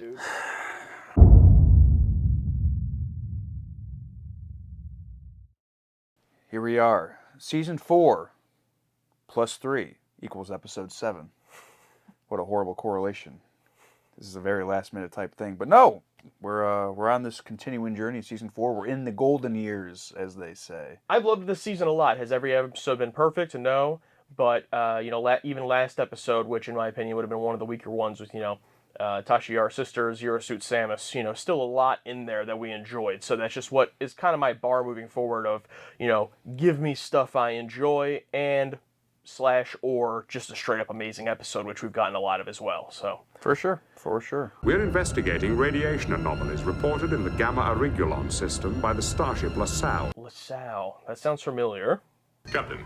dude. Here we are. Season 4 plus 3 equals episode 7. What a horrible correlation. This is a very last minute type thing. But no! We're on this continuing journey. Season 4, we're in the golden years, as they say. I've loved this season a lot. Has every episode been perfect? No. But, even last episode, which in my opinion would have been one of the weaker ones with, Tasha Yar's sister, Zero Suit Samus, still a lot in there that we enjoyed. So that's just what is kind of my bar moving forward of, give me stuff I enjoy and / or just a straight up amazing episode, which we've gotten a lot of as well. So For sure. We're investigating radiation anomalies reported in the Gamma Aurigulon system by the starship LaSalle. LaSalle. That sounds familiar. Captain,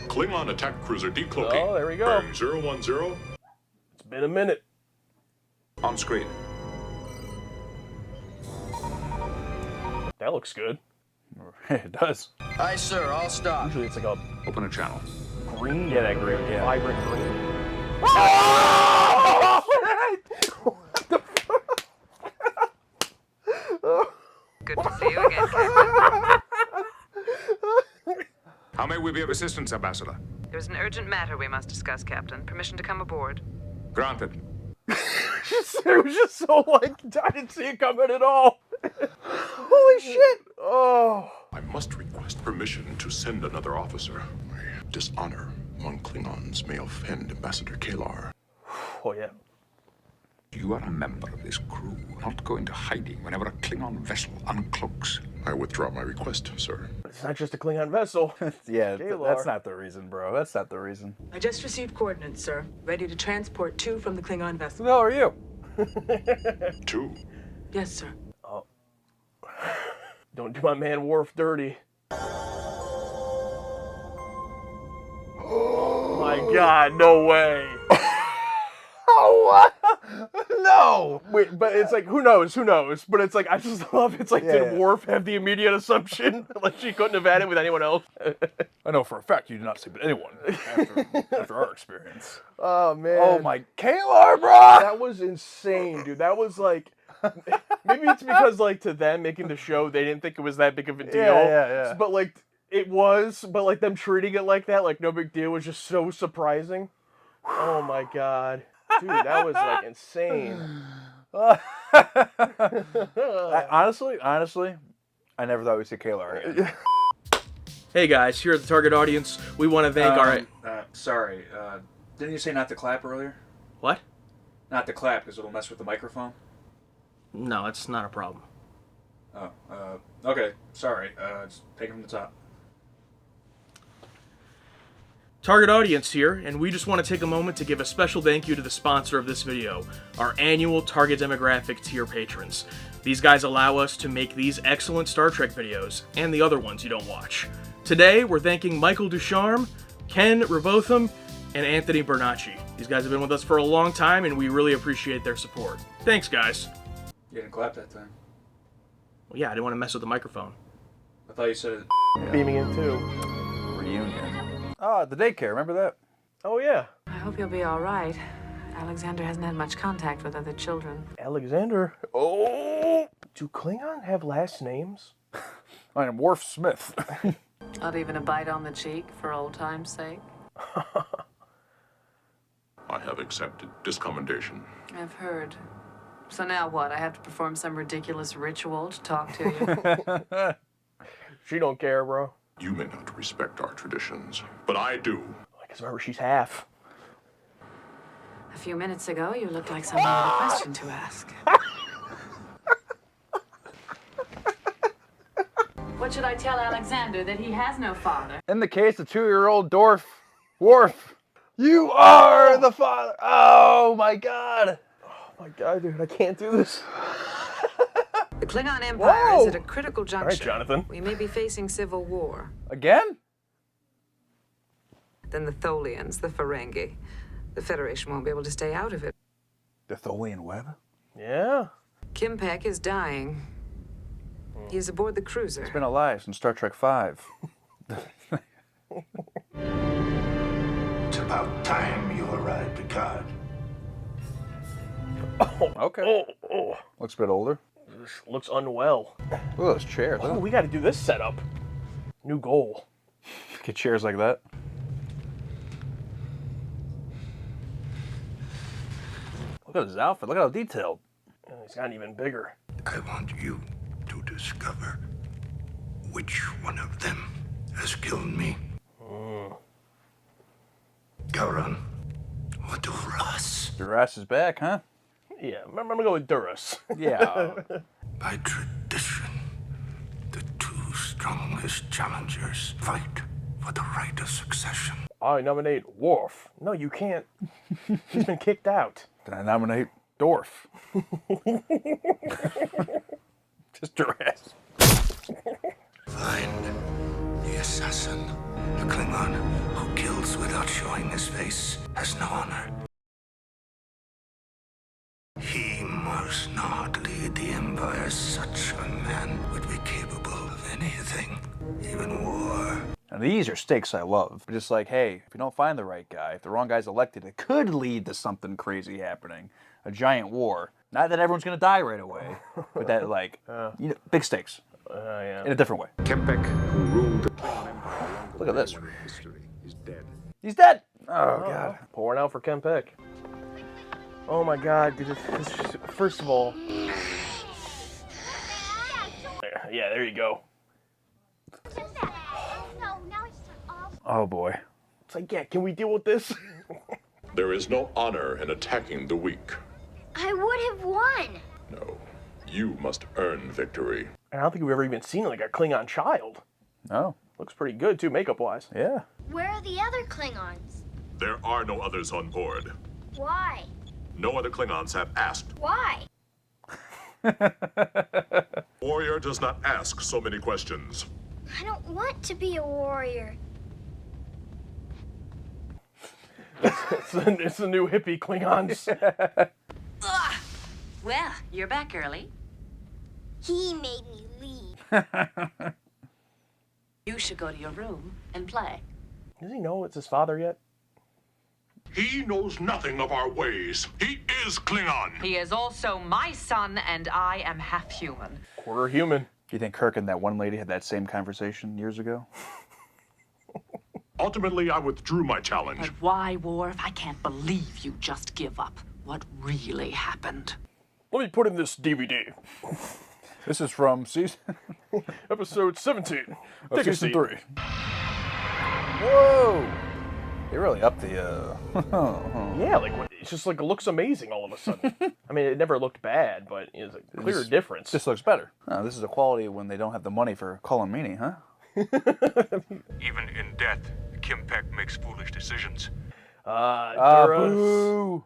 Klingon attack cruiser decloaking. Oh, there we go. Bearing 010. It's been a minute. On screen. That looks good. It does. Aye, sir, I'll stop. Usually it's like a Open a channel. green. Yeah, that green. Yeah. Vibrant green. Good to see you again, Captain. How may we be of assistance, Ambassador? There's an urgent matter we must discuss, Captain. Permission to come aboard? Granted. It was just so I didn't see it coming at all. Holy shit! Oh. I must request permission to send another officer. Dishonor among Klingons may offend Ambassador Kalar. Oh, yeah. You are a member of this crew, not going to hiding whenever a Klingon vessel uncloaks. I withdraw my request, sir. It's not just a Klingon vessel. Yeah, Kalar. that's not the reason, bro. That's not the reason. I just received coordinates, sir. Ready to transport 2 from the Klingon Who vessel. the hell are you? 2. Yes, sir. Don't do my man Worf dirty. Oh my god, no way. Oh, what? No! Wait, but it's like, who knows? But it's like, I just love, it's like, Yeah, did yeah. Worf have the immediate assumption? Like, she couldn't have had it with anyone else? I know for a fact you did not sleep with anyone after our experience. Oh, man. Oh my, Kalar, bro! That was insane, dude. That was like, maybe it's because, like, to them making the show, they didn't think it was that big of a deal. Yeah. But, like, it was, but, like, them treating it like that, like, no big deal, was just so surprising. Oh, my God. Dude, that was, like, insane. Honestly, I never thought we'd see Kalar again. Hey, guys, here at the target audience, we want to thank our... Sorry, didn't you say not to clap earlier? What? Not to clap because it'll mess with the microphone? No, it's not a problem. Oh, okay, sorry. Just take it from the top. Target audience here, and we just want to take a moment to give a special thank you to the sponsor of this video, our annual Target Demographic tier patrons. These guys allow us to make these excellent Star Trek videos, and the other ones you don't watch. Today, we're thanking Michael Ducharme, Ken Rebotham, and Anthony Bernacci. These guys have been with us for a long time, and we really appreciate their support. Thanks, guys. You didn't clap that time. Well, yeah, I didn't want to mess with the microphone. I thought you said Beaming in, too. reunion. Oh, the daycare, remember that? Oh, yeah. I hope you'll be all right. Alexander hasn't had much contact with other children. Alexander. Oh! Do Klingon have last names? I am Worf Smith. Not even a bite on the cheek for old time's sake. I have accepted this commendation. I've heard. So now what? I have to perform some ridiculous ritual to talk to you? She don't care, bro. You may not respect our traditions, but I do. Because remember, she's half. A few minutes ago, you looked like someone with a question to ask. What should I tell Alexander? That he has no father? In the case of 2-year-old Worf, you are the father. Oh my god. Oh my god, dude, I can't do this. The Klingon Empire is at a critical All right, juncture. Jonathan. We may be facing civil war. Again? Then the Tholians, the Ferengi. The Federation won't be able to stay out of it. The Tholian web? Yeah. Kim Peck is dying. He is aboard the cruiser. It's been alive since Star Trek V. It's about time you arrived, Picard. Okay. Oh. Looks a bit older. This looks unwell. Look at those chairs. Oh, we got to do this setup. New goal. Get chairs like that. Look at his outfit. Look at how detailed. Oh, he's gotten even bigger. I want you to discover which one of them has killed me. Gowron or Duras. Duras is back, huh? Yeah, I'm gonna go with Duras. Yeah. By tradition, the two strongest challengers fight for the right of succession. I nominate Worf. No, you can't. He's been kicked out. Then I nominate Dorf. Just Duras. Find the assassin. The Klingon who kills without showing his face has no honor. He must not lead the Empire. Such a man would be capable of anything, even war. And these are stakes I love. Just like, hey, if you don't find the right guy, if the wrong guy's elected, it could lead to something crazy happening. A giant war. Not that everyone's going to die right away, but that, like, you know, big stakes. Yeah. In a different way. Kempek, who ruled the Klingon Empire along Look at this. with history, is dead. He's dead! Oh, God. Pouring out for Kempek. Oh my God, dude. First of all. Yeah, there you go. Oh, boy. It's like, yeah, can we deal with this? There is no honor in attacking the weak. I would have won. No, you must earn victory. I don't think we've ever even seen like a Klingon child. Oh. Looks pretty good too, makeup-wise. Yeah. Where are the other Klingons? There are no others on board. Why? No other Klingons have asked. Why? Warrior does not ask so many questions. I don't want to be a warrior. It's the new hippie Klingons. Ugh. Well, you're back early. He made me leave. You should go to your room and play. Does he know it's his father yet? He knows nothing of our ways. He is Klingon. He is also my son, and I am half human. Quarter human. Do you think Kirk and that one lady had that same conversation years ago? Ultimately, I withdrew my challenge. But why, Worf? I can't believe you just give up. What really happened? Let me put in this DVD. This is from season... Episode 17. of Take a season seat. 3. Whoa! They really upped the, Yeah, like it's just like it looks amazing all of a sudden. I mean, it never looked bad, but it's a clear difference. This looks better. Oh, this is a quality when they don't have the money for Cullen Meany, huh? Even in death, Kempek makes foolish decisions. Duras. Boo!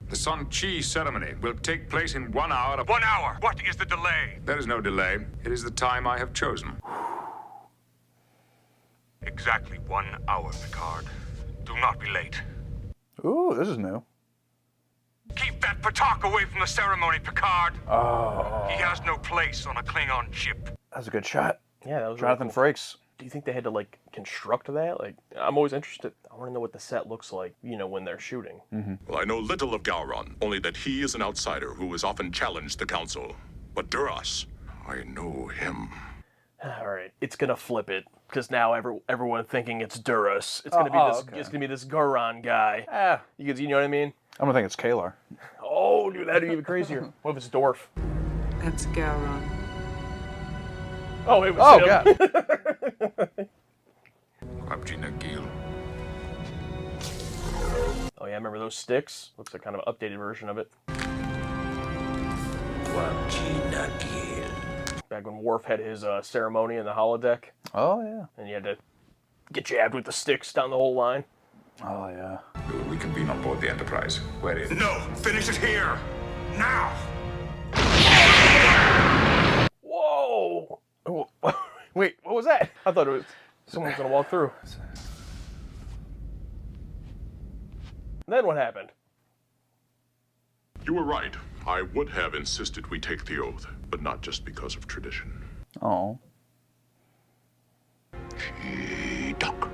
The Sun Chi ceremony will take place in 1 hour. 1 hour! What is the delay? There is no delay. It is the time I have chosen. Exactly 1 hour, Picard. Do not be late. Ooh, this is new. Keep that Patak away from the ceremony, Picard. Oh, He has no place on a Klingon ship. that's a good shot. Yeah, that was Jonathan really cool. Frakes. Do you think they had to like construct that? Like, I'm always interested. I want to know what the set looks like, you know, when they're shooting. Well, I know little of Gowron, only that he is an outsider who has often challenged the Council. But Duras, I know him. All right, it's gonna flip it because now everyone thinking it's Duras. It's gonna be this. okay. It's gonna be this Gowron guy. Ah, You know what I mean? I'm gonna think it's Kalar. Oh, dude, that'd be even crazier. What if it's Dorf? That's Gowron. Oh, it was Oh, him. God. Rabjina Gil. Oh yeah, remember those sticks? Looks like kind of an updated version of it. Back when Worf had his ceremony in the holodeck, Oh, yeah. and you had to get jabbed with the sticks down the whole line. Oh, yeah. We will reconvene on board the Enterprise. Where is... No! Finish it here! Now! Whoa! Oh, wait, what was that? I thought it was someone was gonna walk through. Then what happened? You were right. I would have insisted we take the oath, but not just because of tradition. Oh. Doc,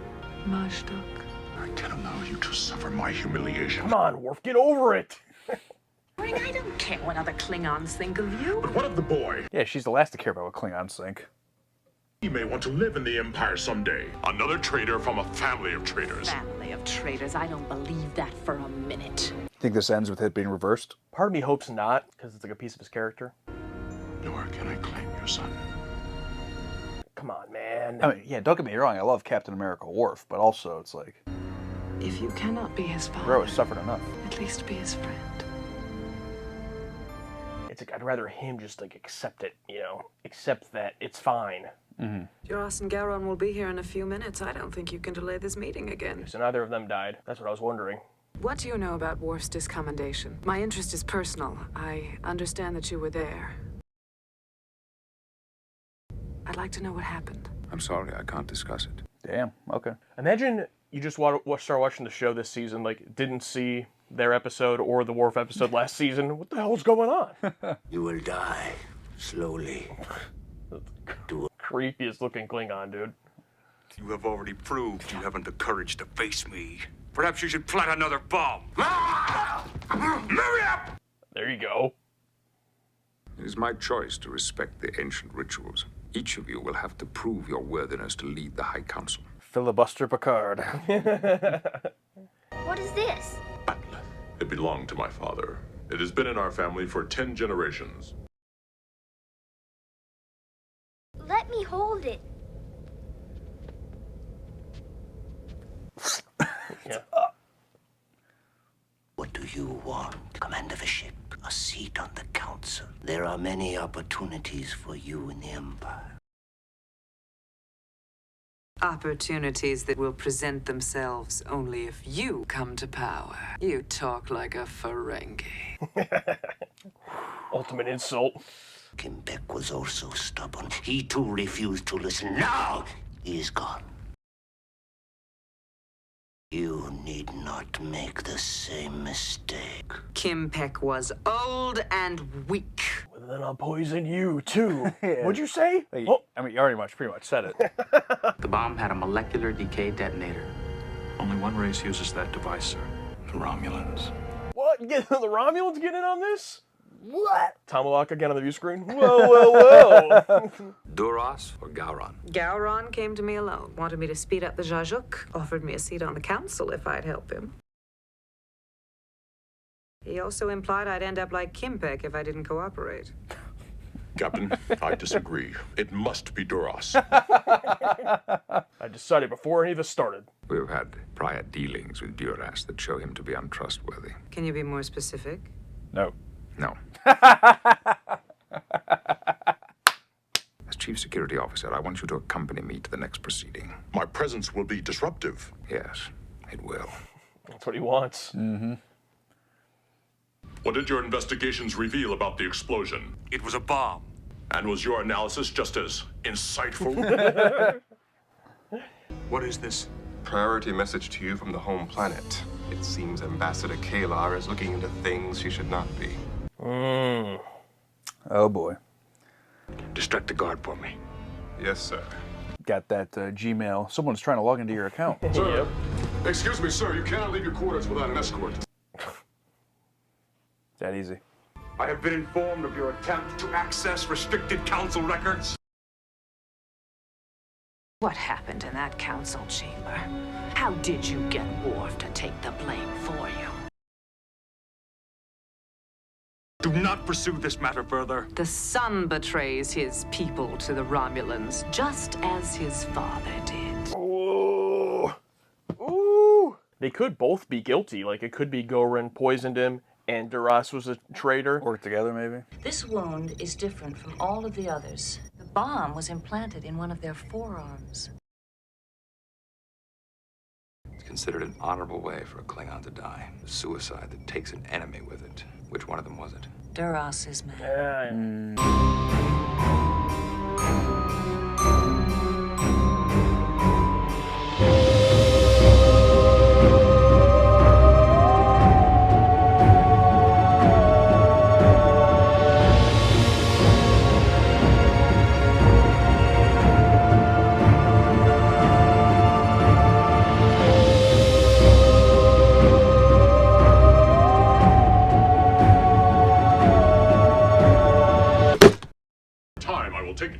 Majdak. I can't allow you to suffer my humiliation. Come on, Worf, get over it. Bring I don't care what other Klingons think of you. But what of the boy? Yeah, she's the last to care about what Klingons think. He may want to live in the Empire someday. Another traitor from a family of traitors. Family of traitors. I don't believe that for a minute. Think this ends with it being reversed? Part of me hopes not, because it's like a piece of his character. Nor can I claim your son. Come on, man. I mean, yeah, don't get me wrong, I love Captain America Worf, but also it's like, If you cannot be his father, bro has suffered enough. at least be his friend. It's like, I'd rather him just like accept it, you know, accept that it's fine. Duras and Gowron will be here in a few minutes. I don't think you can delay this meeting again. So neither of them died. That's what I was wondering. What do you know about Worf's discommendation? My interest is personal. I understand that you were there. I'd like to know what happened. I'm sorry, I can't discuss it. Damn, okay. Imagine you just start watching the show this season, like, didn't see their episode or the Worf episode last season. What the hell's going on? You will die slowly. Creepiest looking Klingon, dude. You have already proved you haven't the courage to face me. Perhaps you should plant another bomb. Hurry up! There you go. It is my choice to respect the ancient rituals. Each of you will have to prove your worthiness to lead the High Council. Filibuster Picard. What is this? It belonged to my father. It has been in our family for 10 generations. Let me hold it. Yeah. What do you want? Command of a ship, a seat on the council. There are many opportunities for you in the Empire. Opportunities that will present themselves only if you come to power. You talk like a Ferengi. Ultimate insult. Kimbeck was also stubborn. He too refused to listen. Now he is gone. You need not make the same mistake. Kimbeck was old and weak. Well, then I'll poison you, too. What'd you say? Hey, Oh. I mean, you already pretty much said it. The bomb had a molecular decay detonator. Only one race uses that device, sir. The Romulans. What? The Romulans get in on this? What? Tomalak again on the view screen? Whoa, whoa, whoa. Duras or Gowron? Gowron came to me alone, wanted me to speed up the Zajuk, offered me a seat on the council if I'd help him. He also implied I'd end up like Kimbeck if I didn't cooperate. Captain, I disagree. It must be Duras. I decided before any of this started. We've had prior dealings with Duras that show him to be untrustworthy. Can you be more specific? No. No. As Chief Security Officer, I want you to accompany me to the next proceeding. My presence will be disruptive. Yes, it will. That's what he wants. What did your investigations reveal about the explosion? It was a bomb. And was your analysis just as insightful? What is this? Priority message to you from the home planet. It seems Ambassador Kalar is looking into things she should not be. Oh boy. Distract the guard for me. Yes, sir. Got that Gmail. Someone's trying to log into your account. Sir, excuse me, sir. You cannot leave your quarters without an escort. That easy. I have been informed of your attempt to access restricted council records. What happened in that council chamber? How did you get Worf to take the blame for you? Do not pursue this matter further. The son betrays his people to the Romulans, Just as his father did. Ooh. Ooh. They could both be guilty. Like, it could be Goran poisoned him and Duras was a traitor. Work together, maybe? This wound is different from all of the others. The bomb was implanted in one of their forearms. It's considered an honorable way for a Klingon to die. A suicide that takes an enemy with it. Which one of them was it? Duras' man.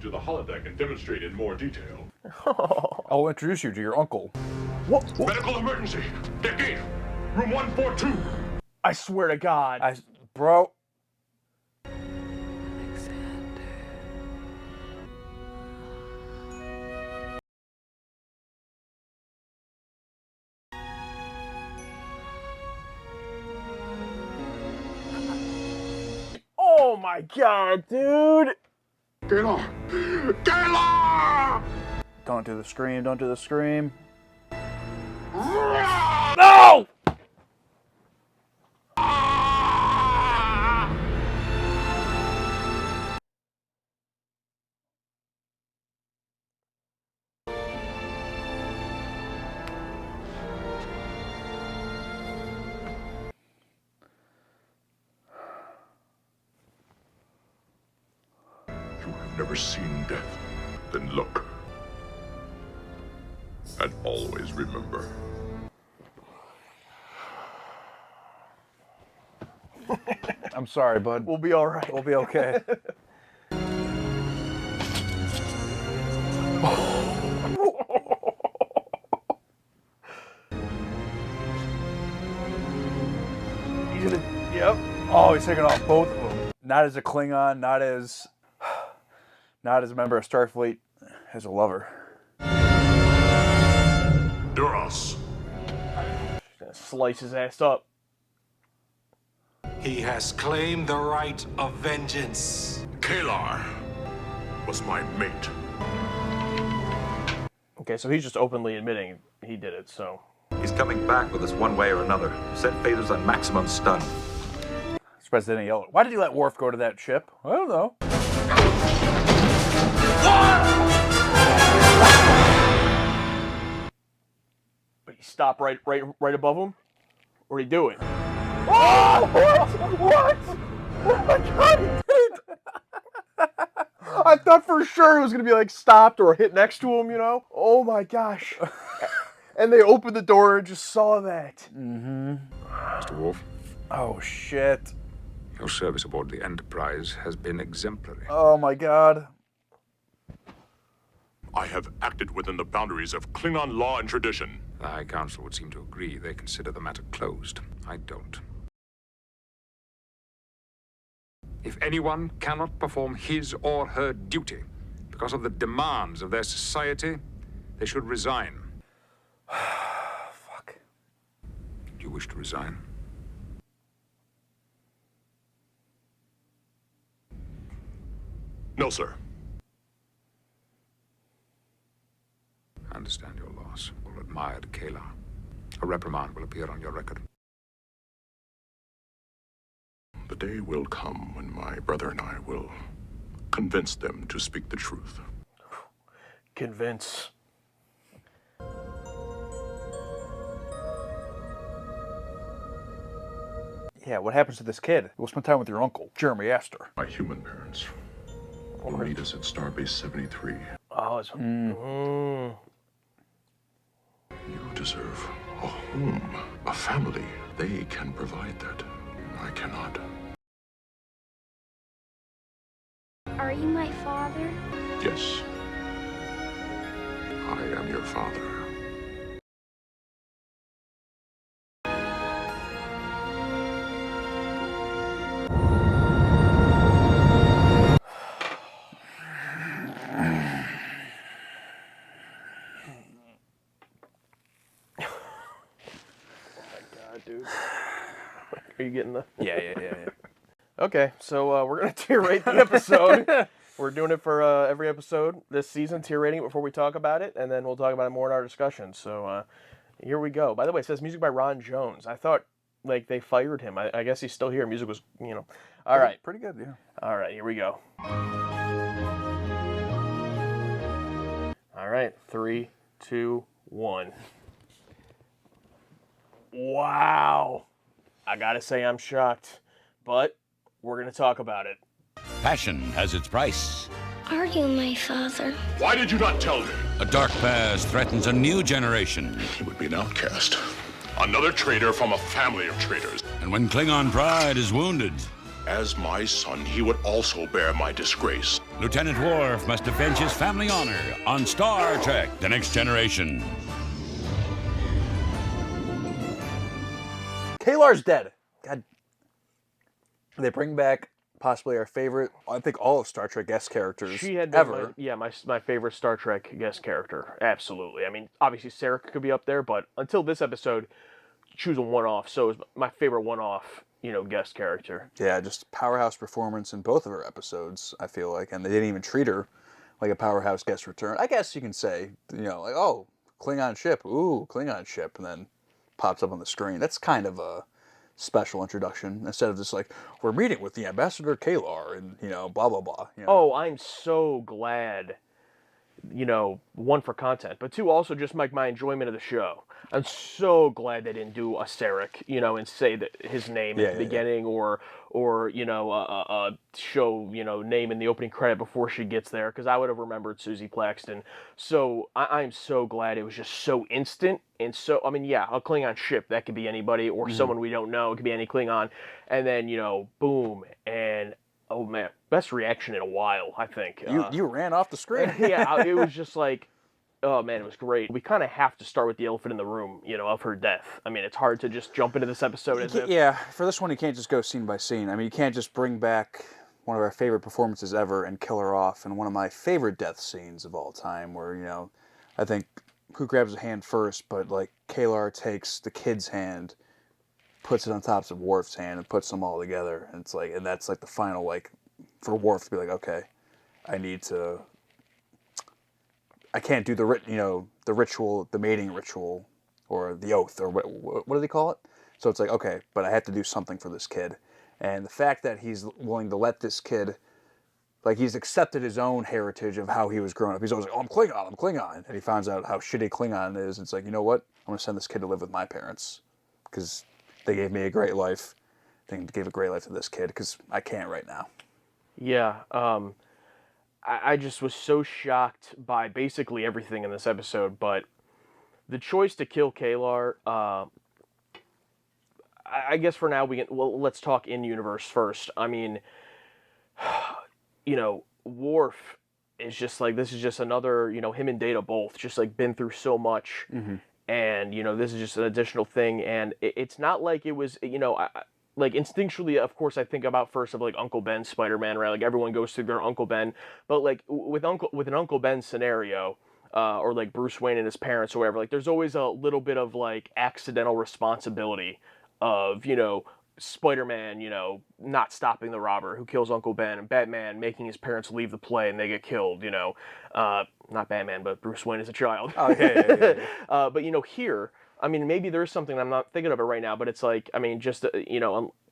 to the holodeck and demonstrate in more detail. I'll introduce you to your uncle. What? Medical emergency! Deck 8! Room 142! I swear to God. Bro. Oh my God, dude! Gaylor! Gaylor! Don't do the scream, don't do the scream. No! You have never seen death. Then look. And always remember. I'm sorry, bud. We'll be all right. We'll be okay. Yep. Oh, he's taking off both of them. Not as a Klingon, not as a member of Starfleet, as a lover. Duras. Gonna slice his ass up. He has claimed the right of vengeance. Kalar was my mate. Okay, so he's just openly admitting he did it, so. He's coming back with us one way or another. Set phasers on maximum stun. Surprised they didn't yell. Why did he let Worf go to that ship? I don't know. But he stopped right above him? Or did he do it? Oh! What? Oh my God, he did! I thought for sure it was gonna be like stopped or hit next to him, you know? Oh my gosh. And they opened the door and just saw that. Mm-hmm. Mr. Worf. Oh, shit. Your service aboard the Enterprise has been exemplary. Oh my God. I have acted within the boundaries of Klingon law and tradition. The High Council would seem to agree. They consider the matter closed. I don't. If anyone cannot perform his or her duty because of the demands of their society, they should resign. Fuck. Do you wish to resign? No, sir. I understand your loss. Well admired, Kayla. A reprimand will appear on your record. The day will come when my brother and I will convince them to speak the truth. Convince. Yeah, what happens to this kid? We'll spend time with your uncle, Jeremy Astor. My human parents will meet us at Starbase 73. Oh, it's... You deserve a home, a family. They can provide that. I cannot. Are you my father? Yes. I am your father. Dude. Are you getting the... Yeah. Okay, so we're going to tier rate the episode. We're doing it for every episode this season, tier rating it before we talk about it, and then we'll talk about it more in our discussion. So here we go. By the way, it says music by Ron Jones. I thought, like, they fired him. I guess he's still here. Music was, you know. All right. Pretty good, yeah. All right, here we go. All right, 3, 2, 1. Wow. I gotta say I'm shocked, but we're gonna talk about it. Passion has its price. Are you my father? Why did you not tell me? A dark past threatens a new generation. He would be an outcast. Another traitor from a family of traitors. And when Klingon pride is wounded... As my son, he would also bear my disgrace. Lieutenant Worf must avenge his family honor on Star Trek: The Next Generation. Kalar's dead. God. They bring back possibly our favorite, I think all of Star Trek guest characters She had been ever. my favorite Star Trek guest character. Absolutely. I mean, obviously Sarek could be up there, but until this episode, choose a one-off. So it was my favorite one-off, guest character. Yeah, just powerhouse performance in both of her episodes, I feel like. And they didn't even treat her like a powerhouse guest return. I guess you can say, like, oh, Klingon ship. Ooh, Klingon ship. And then pops up on the screen. That's kind of a special introduction instead of just like, we're meeting with the Ambassador Kalar and, blah, blah, blah. Oh, I'm so glad, one, for content, but two, also just like my enjoyment of the show. I'm so glad they didn't do a Sarek, and say that his name at the beginning or a show, name in the opening credit before she gets there, because I would have remembered Susie Plaxton. So I'm so glad it was just so instant. And so, I mean, yeah, a Klingon ship, that could be anybody or someone we don't know. It could be any Klingon. And then, boom, and oh man, best reaction in a while, I think. You ran off the screen. Yeah, it was just like, oh man, it was great. We kind of have to start with the elephant in the room, of her death. I mean, it's hard to just jump into this episode as if... Yeah, for this one, you can't just go scene by scene. I mean, you can't just bring back one of our favorite performances ever and kill her off. And one of my favorite death scenes of all time where, I think who grabs a hand first, but like Kalar takes the kid's hand, puts it on top of Worf's hand, and puts them all together. And it's like, and that's like the final, like, for Worf to be like, okay, I can't do the ritual, the mating ritual, or the oath, or what do they call it? So it's like, okay, but I have to do something for this kid. And the fact that he's willing to let this kid, like, he's accepted his own heritage of how he was growing up. He's always like, oh, I'm Klingon. And he finds out how shitty Klingon is. It's like, you know what? I'm going to send this kid to live with my parents because they gave me a great life. They gave a great life to this kid because I can't right now. Yeah, I just was so shocked by basically everything in this episode, but the choice to kill Kalar, I guess for now let's talk in universe first. I mean, Worf is just like, this is just another, him and Data both just like been through so much, and this is just an additional thing, and it's not like it was, like instinctually, of course, I think about first of like Uncle Ben's Spider-Man, right? Like everyone goes through their Uncle Ben, but like with an Uncle Ben scenario, or like Bruce Wayne and his parents or whatever, like there's always a little bit of like accidental responsibility of Spider-Man, not stopping the robber who kills Uncle Ben, and Batman making his parents leave the play and they get killed. Not Batman, but Bruce Wayne as a child. Oh yeah. But here, I mean, maybe there is something I'm not thinking of it right now, but it's like, I mean, just,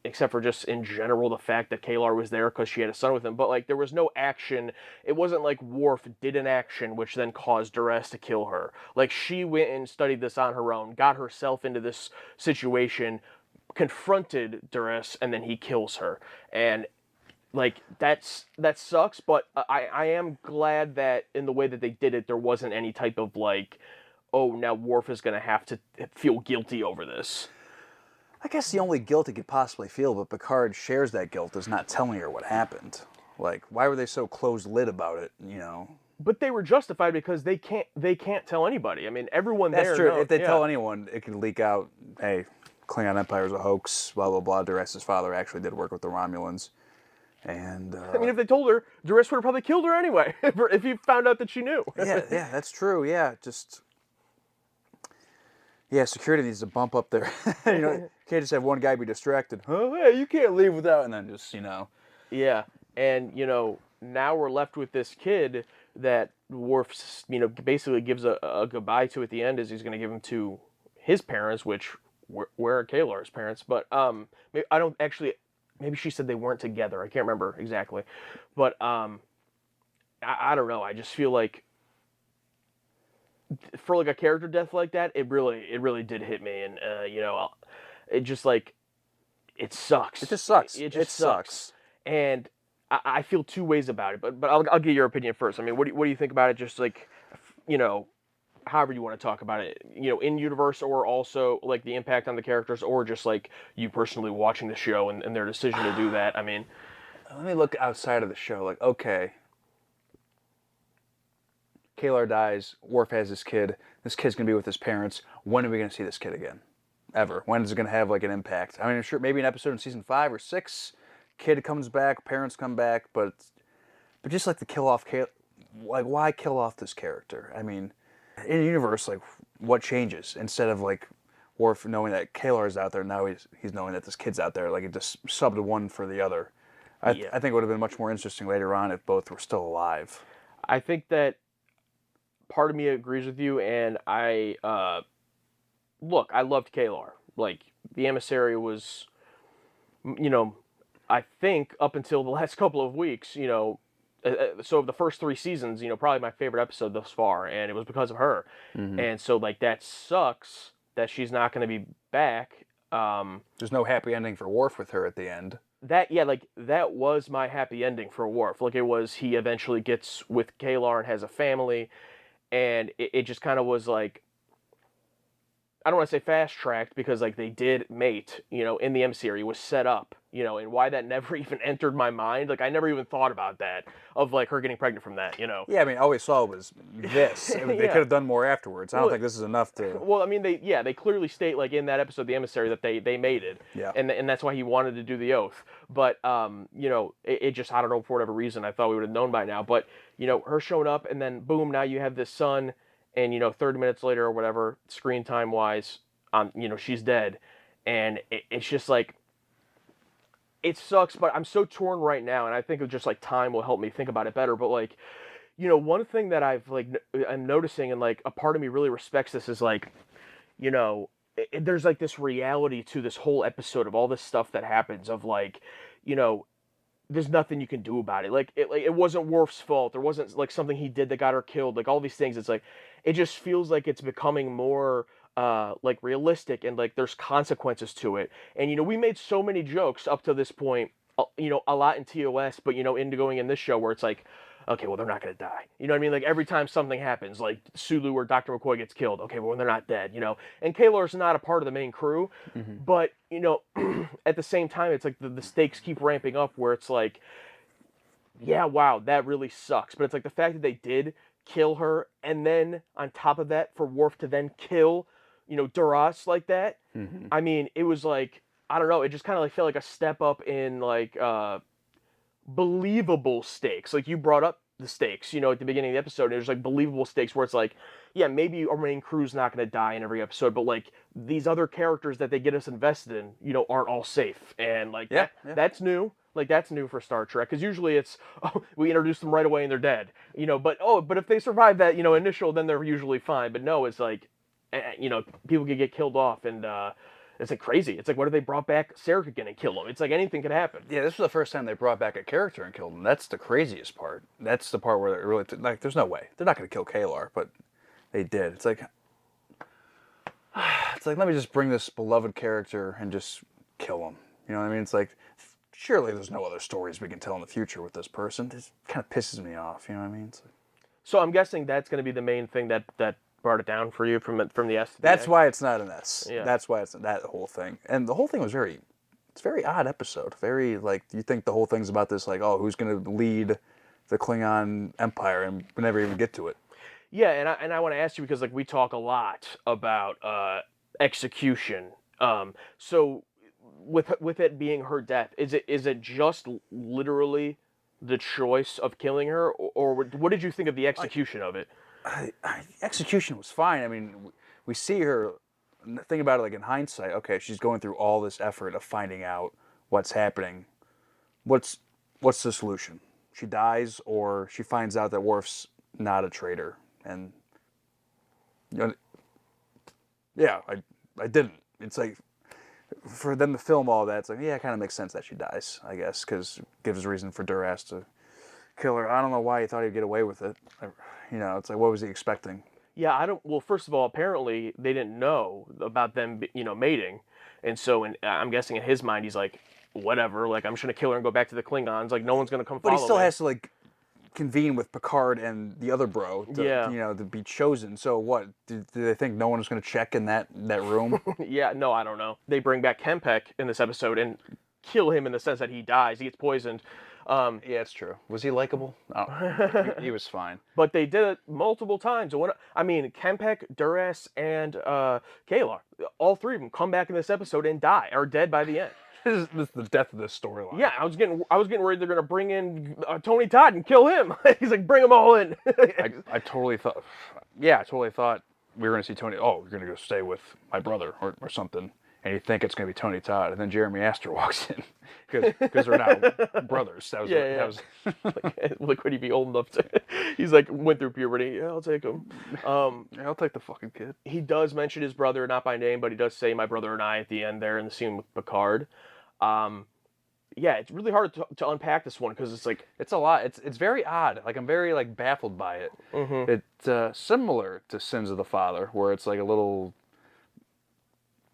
except for just in general, the fact that Kalar was there because she had a son with him, but like there was no action. It wasn't like Worf did an action which then caused Duress to kill her. Like she went and studied this on her own, got herself into this situation, confronted Duress, and then he kills her. And like that sucks, but I am glad that in the way that they did it, there wasn't any type of like, oh, now Worf is going to have to feel guilty over this. I guess the only guilt he could possibly feel, but Picard shares that guilt, is not telling her what happened. Like, why were they so closed-lid about it, But they were justified because they can't tell anybody. I mean, everyone That's there true. knows, If they tell anyone, it can leak out, hey, Klingon Empire is a hoax, blah, blah, blah. Duress's father actually did work with the Romulans. And I mean, if they told her, Duress would have probably killed her anyway, if he found out that she knew. yeah, that's true. Yeah, just... Yeah, security needs to bump up there. You can't just have one guy be distracted. Oh, hey, you can't leave without, and then just, Yeah, and, now we're left with this kid that Worf, basically gives a goodbye to at the end, as he's going to give him to his parents, which were Kalar's parents. But I don't actually, maybe she said they weren't together. I can't remember exactly. But I don't know. I just feel like for like a character death like that, it really did hit me, and it just like, it sucks. It just sucks. It just sucks. And I feel two ways about it, but I'll get your opinion first. I mean, what do you think about it? Just like, however you want to talk about it, in universe, or also like the impact on the characters, or just like you personally watching the show and their decision to do that. I mean, let me look outside of the show. Like, okay, Kalar dies, Worf has this kid. This kid's going to be with his parents. When are we going to see this kid again? Ever. When is it going to have, like, an impact? I mean, I'm sure maybe an episode in season 5 or 6, kid comes back, parents come back, but just, like, to kill off like, why kill off this character? I mean, in the universe, like, what changes? Instead of, like, Worf knowing that Kalar's out there, now he's knowing that this kid's out there. Like, it just subbed one for the other. I think it would have been much more interesting later on if both were still alive. I think that part of me agrees with you, and I loved Kalar. Like, the Emissary was, I think up until the last couple of weeks, so the first 3 seasons, probably my favorite episode thus far, and it was because of her. Mm-hmm. And so, like, that sucks that she's not going to be back. There's no happy ending for Worf with her at the end. That was my happy ending for Worf. Like, it was, he eventually gets with Kalar and has a family, and it just kind of was like, I don't want to say fast-tracked, because, like, they did mate, in the emissary. It was set up, and why that never even entered my mind. Like, I never even thought about that, of, like, her getting pregnant from that, Yeah, I mean, all we saw was this. They could have done more afterwards. I don't think this is enough to... Well, I mean, they clearly state, like, in that episode, The Emissary, that they mated. Yeah. And that's why he wanted to do the oath. But, it just, I don't know, for whatever reason, I thought we would have known by now. But, her showing up, and then, boom, now you have this son, and, 30 minutes later or whatever, screen time-wise, she's dead. And it's just, like, it sucks, but I'm so torn right now, and I think just, like, time will help me think about it better. But, like, one thing that I'm noticing, and, like, a part of me really respects this, is, like, there's, like, this reality to this whole episode of all this stuff that happens, of, like, there's nothing you can do about it. Like, it wasn't Worf's fault. There wasn't, like, something he did that got her killed. Like, all these things, it's like, it just feels like it's becoming more, like, realistic, and, like, there's consequences to it. And, we made so many jokes up to this point, a lot in TOS, but, into going in this show where it's like, okay, well, they're not going to die. You know what I mean? Like, every time something happens, like Sulu or Dr. McCoy gets killed, okay, well, they're not dead, And Kalar's not a part of the main crew, but, at the same time, it's like the stakes keep ramping up, where it's like, yeah, wow, that really sucks. But it's like the fact that they did kill her, and then on top of that, for Worf to then kill, Duras like that, I mean, it was like, I don't know, it just kind of like felt like a step up in, like, believable stakes. Like, you brought up the stakes, at the beginning of the episode, and there's, like, believable stakes where it's like, yeah, maybe our main crew's not going to die in every episode, but, like, these other characters that they get us invested in, aren't all safe. And, like, that's new. Like, that's new for Star Trek, because usually it's, we introduce them right away and they're dead, but if they survive that, initial, then they're usually fine. But no, it's like, people could get killed off, and, it's like crazy. It's like, what if they brought back Sarek again and kill him? It's like anything could happen. Yeah, this was the first time they brought back a character and killed him. That's the craziest part. That's the part where it really, like, there's no way. They're not going to kill Kalar, but they did. It's like, let me just bring this beloved character and just kill him. You know what I mean? It's like, surely there's no other stories we can tell in the future with this person. This kind of pisses me off, you know what I mean? It's like... So I'm guessing that's going to be the main thing that brought it down for you from the S to the X? That's why it's not an S. Yeah. That's why it's that whole thing. And the whole thing was it's a very odd episode. Very, like, you think the whole thing's about this, like, oh, who's going to lead the Klingon Empire, and we never even get to it. Yeah, and I want to ask you, because, like, we talk a lot about execution. So with it being her death, is it just literally the choice of killing her, or what did you think of the execution of it? Execution was fine. I mean, we see her, think about it, like, in hindsight, okay, she's going through all this effort of finding out what's happening. What's the solution? She dies, or she finds out that Worf's not a traitor. And, yeah, I didn't. It's like, for them to film all that, it's like, yeah, it kind of makes sense that she dies, I guess, because it gives a reason for Duras to kill her. I don't know why he thought he'd get away with it. It's like, what was he expecting? Yeah, well, first of all, apparently they didn't know about them, mating. And so I'm guessing in his mind, he's like, whatever, like, I'm just going to kill her and go back to the Klingons. Like, no one's going to come follow me. But he still has to, like, convene with Picard and the other bro to, to be chosen. So what? Do they think no one was going to check in that room? Yeah, no, I don't know. They bring back Kempek in this episode and kill him in the sense that he dies. He gets poisoned. Yeah, it's true. Was he likable? Oh, he was fine. But they did it multiple times. I mean, Kempek, Duras, and Kalar, all three of them come back in this episode and are dead by the end. This is the death of this storyline. Yeah, I was getting worried they're gonna bring in Tony Todd and kill him. He's like, bring them all in. I totally thought, yeah, I totally thought we were gonna see Tony. Oh, you're gonna go stay with my brother or something, and you think it's gonna be Tony Todd, and then Jeremy Astor walks in because they're now brothers. That was that was like would he be old enough to? He's like went through puberty. Yeah, I'll take him. Yeah, I'll take the fucking kid. He does mention his brother, not by name, but he does say my brother and I at the end there in the scene with Picard. Yeah, it's really hard to unpack this one because it's like it's a lot. It's very odd. Like I'm very like baffled by it. Mm-hmm. It's similar to Sins of the Father, where it's like a little.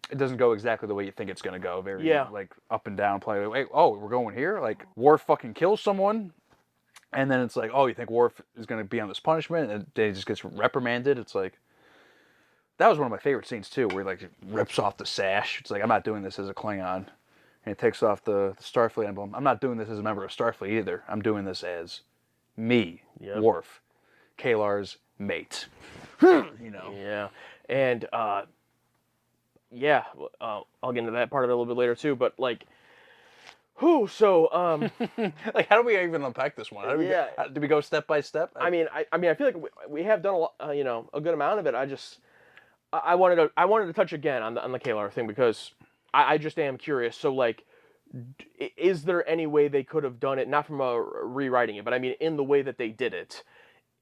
It doesn't go exactly the way you think it's gonna go. Very like up and down play. Wait, oh, we're going here. Like Worf fucking kills someone, and then it's like, oh, you think Worf is gonna be on this punishment, and then he just gets reprimanded. It's like. That was one of my favorite scenes too, where he like rips off the sash. It's like I'm not doing this as a Klingon. And he takes off the Starfleet emblem. I'm not doing this as a member of Starfleet either. I'm doing this as me, Worf, Kalar's mate. You know. Yeah, and I'll get into that part of it a little bit later too. But like, so like, how do we even unpack this one? Do we go step by step? I mean, I feel like we have done a lot, a good amount of it. I wanted to touch again on the Kalar thing because. I just am curious. So, like, is there any way they could have done it, not from rewriting it, but I mean in the way that they did it,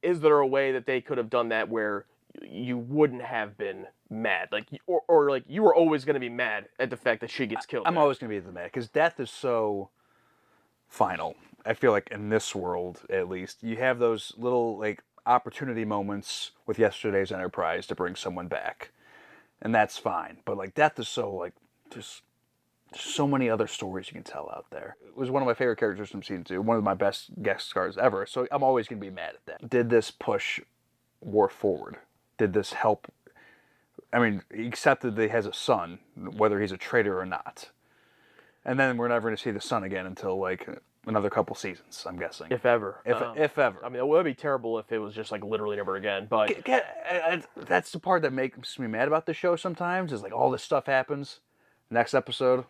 is there a way that they could have done that where you wouldn't have been mad? Like, or like, you were always going to be mad at the fact that she gets killed? I'm always going to be mad, because death is so final. I feel like in this world, at least, you have those little, like, opportunity moments with yesterday's Enterprise to bring someone back. And that's fine. But, like, death is so, like, there's so many other stories you can tell out there. It was one of my favorite characters from season 2, one of my best guest stars ever, so I'm always going to be mad at that. Did this push Worf forward? Did this help? I mean, he accepted that he has a son, whether he's a traitor or not. And then we're never going to see the son again until, like, another couple seasons, I'm guessing. If ever. If ever. I mean, it would be terrible if it was just, like, literally never again, but... That's the part that makes me mad about the show sometimes, is, like, all this stuff happens. Next episode,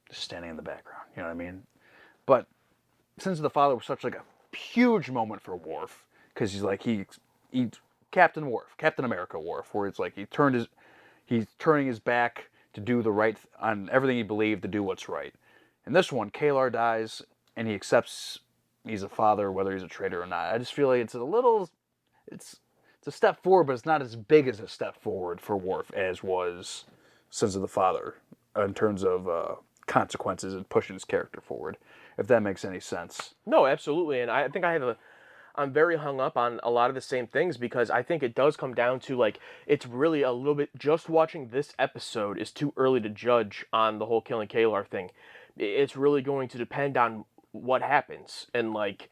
just standing in the background. You know what I mean? But Sins of the Father was such like a huge moment for Worf, because he's like he Captain America Worf, where it's like he's turning his back to do the right on everything he believed to do what's right. In this one, Kalar dies, and he accepts he's a father, whether he's a traitor or not. I just feel like it's a step forward, but it's not as big as a step forward for Worf as was Sins of the Father. In terms of consequences and pushing his character forward, if that makes any sense. No, absolutely, and I think I'm very hung up on a lot of the same things because I think it does come down to, like, it's really a little bit, just watching this episode is too early to judge on the whole killing Kalar thing. It's really going to depend on what happens, and, like,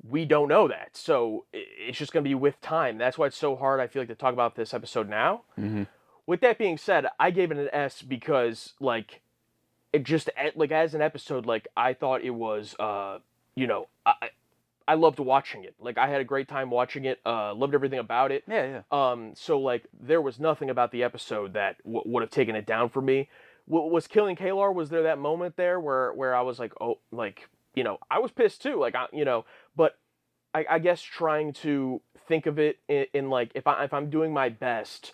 we don't know that, so it's just going to be with time. That's why it's so hard, I feel like, to talk about this episode now. Mm-hmm. With that being said, I gave it an S because, like, it just, like, as an episode, like, I thought it was, I loved watching it. Like, I had a great time watching it, loved everything about it. Yeah. So, like, there was nothing about the episode that would have taken it down for me. Was killing Kalar, was there that moment there where I was like, oh, like, I was pissed too, like, but I guess trying to think of it in like, if I'm doing my best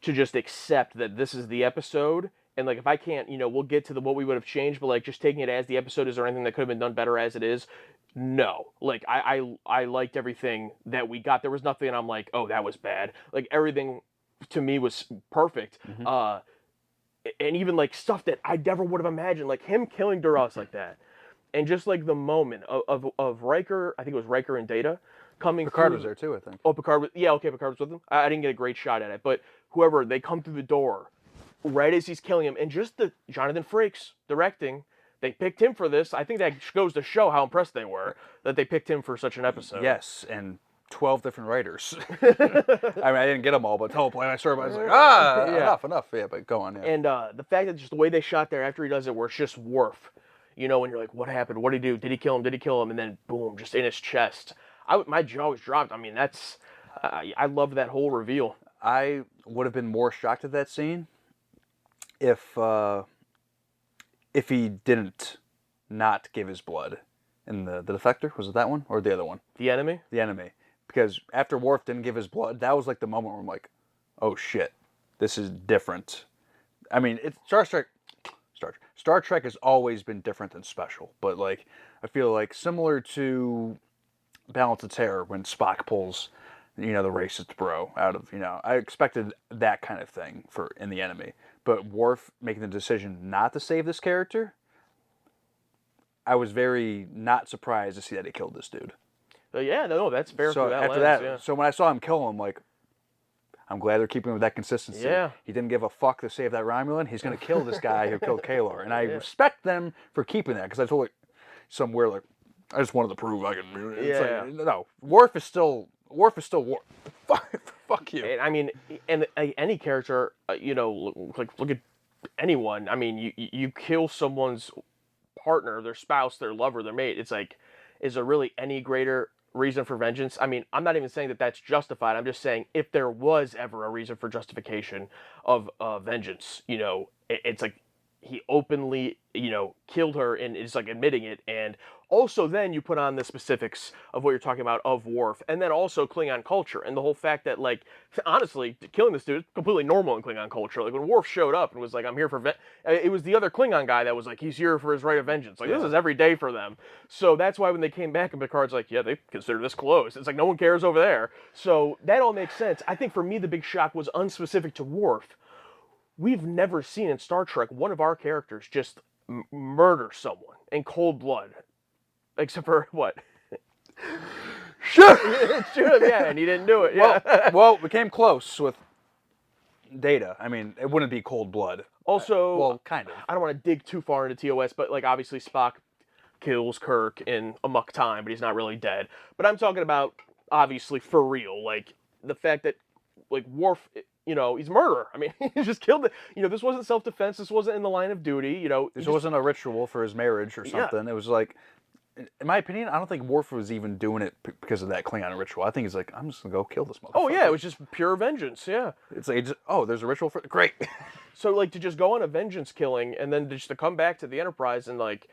to just accept that this is the episode, and like if I can't, we'll get to what we would have changed, but like just taking it as the episode, is there anything that could have been done better as it is? No. Like I liked everything that we got. There was nothing I'm like, oh, that was bad. Like everything to me was perfect. Mm-hmm. And even like stuff that I never would have imagined, like him killing Duras like that, and just like the moment of Riker, I think it was Riker and Data coming. Picard was there too, I think. Oh, Picard was, yeah, okay, Picard was with him. I didn't get a great shot at it, but whoever, they come through the door right as he's killing him, and just the Jonathan Frakes directing, they picked him for this. I think that goes to show how impressed they were that they picked him for such an episode. Yes, and 12 different writers. I mean, I didn't get them all, but when I started, I was like, enough. Yeah, but go on. Yeah. And the fact that just the way they shot there after he does it, where it's just Worf, You know, when you're like, what happened? What did he do? Did he kill him? Did he kill him? And then boom, just in his chest. My jaw was dropped. I mean, that's I loved that whole reveal. I would have been more shocked at that scene if he didn't not give his blood in the Defector. Was it that one or the other one? The Enemy? The Enemy. Because after Worf didn't give his blood, that was like the moment where I'm like, oh shit, this is different. I mean, it's Star Trek has always been different than special, but like I feel like similar to Balance of Terror when Spock pulls, the racist bro out of, I expected that kind of thing in The Enemy. But Worf making the decision not to save this character, I was very not surprised to see that he killed this dude. Yeah, no, that's fair. So after that, so when I saw him kill him, like, I'm glad they're keeping with that consistency. Yeah. He didn't give a fuck to save that Romulan. He's going to kill this guy who killed Kalar. And I respect them for keeping that, because I told somewhere, like, I just wanted to prove I can. It's like, no, Worf is still Worf. Fuck you. And, I mean, and any character, look at anyone. I mean, you kill someone's partner, their spouse, their lover, their mate. It's like, is there really any greater reason for vengeance? I mean, I'm not even saying that that's justified. I'm just saying if there was ever a reason for justification of vengeance, it's like he openly, killed her and is like admitting it. And also then you put on the specifics of what you're talking about of Worf, and then also Klingon culture and the whole fact that, like, honestly, killing this dude is completely normal in Klingon culture. Like when Worf showed up and was like, I'm here for it was the other Klingon guy that was like, he's here for his right of vengeance. Like, this is every day for them. So that's why when they came back and Picard's like, yeah, they consider this closed. It's like, no one cares over there. So that all makes sense. I think for me, the big shock was unspecific to Worf. We've never seen in Star Trek one of our characters just murder someone in cold blood. Except for what? Shoot him, yeah, and he didn't do it. Yeah. Well, we came close with Data. I mean, it wouldn't be cold blood. Also, well, kind of. I don't want to dig too far into TOS, but like obviously Spock kills Kirk in amok time, but he's not really dead. But I'm talking about obviously for real, like the fact that like Worf, he's a murderer. I mean, he just killed it. This wasn't self-defense. This wasn't in the line of duty. This wasn't a ritual for his marriage or something. Yeah. It was like, in my opinion, I don't think Worf was even doing it because of that Klingon ritual. I think he's like, I'm just going to go kill this motherfucker. Oh, yeah, it was just pure vengeance, yeah. It's like, there's a ritual for it? Great. So, like, to just go on a vengeance killing and then just to come back to the Enterprise and, like,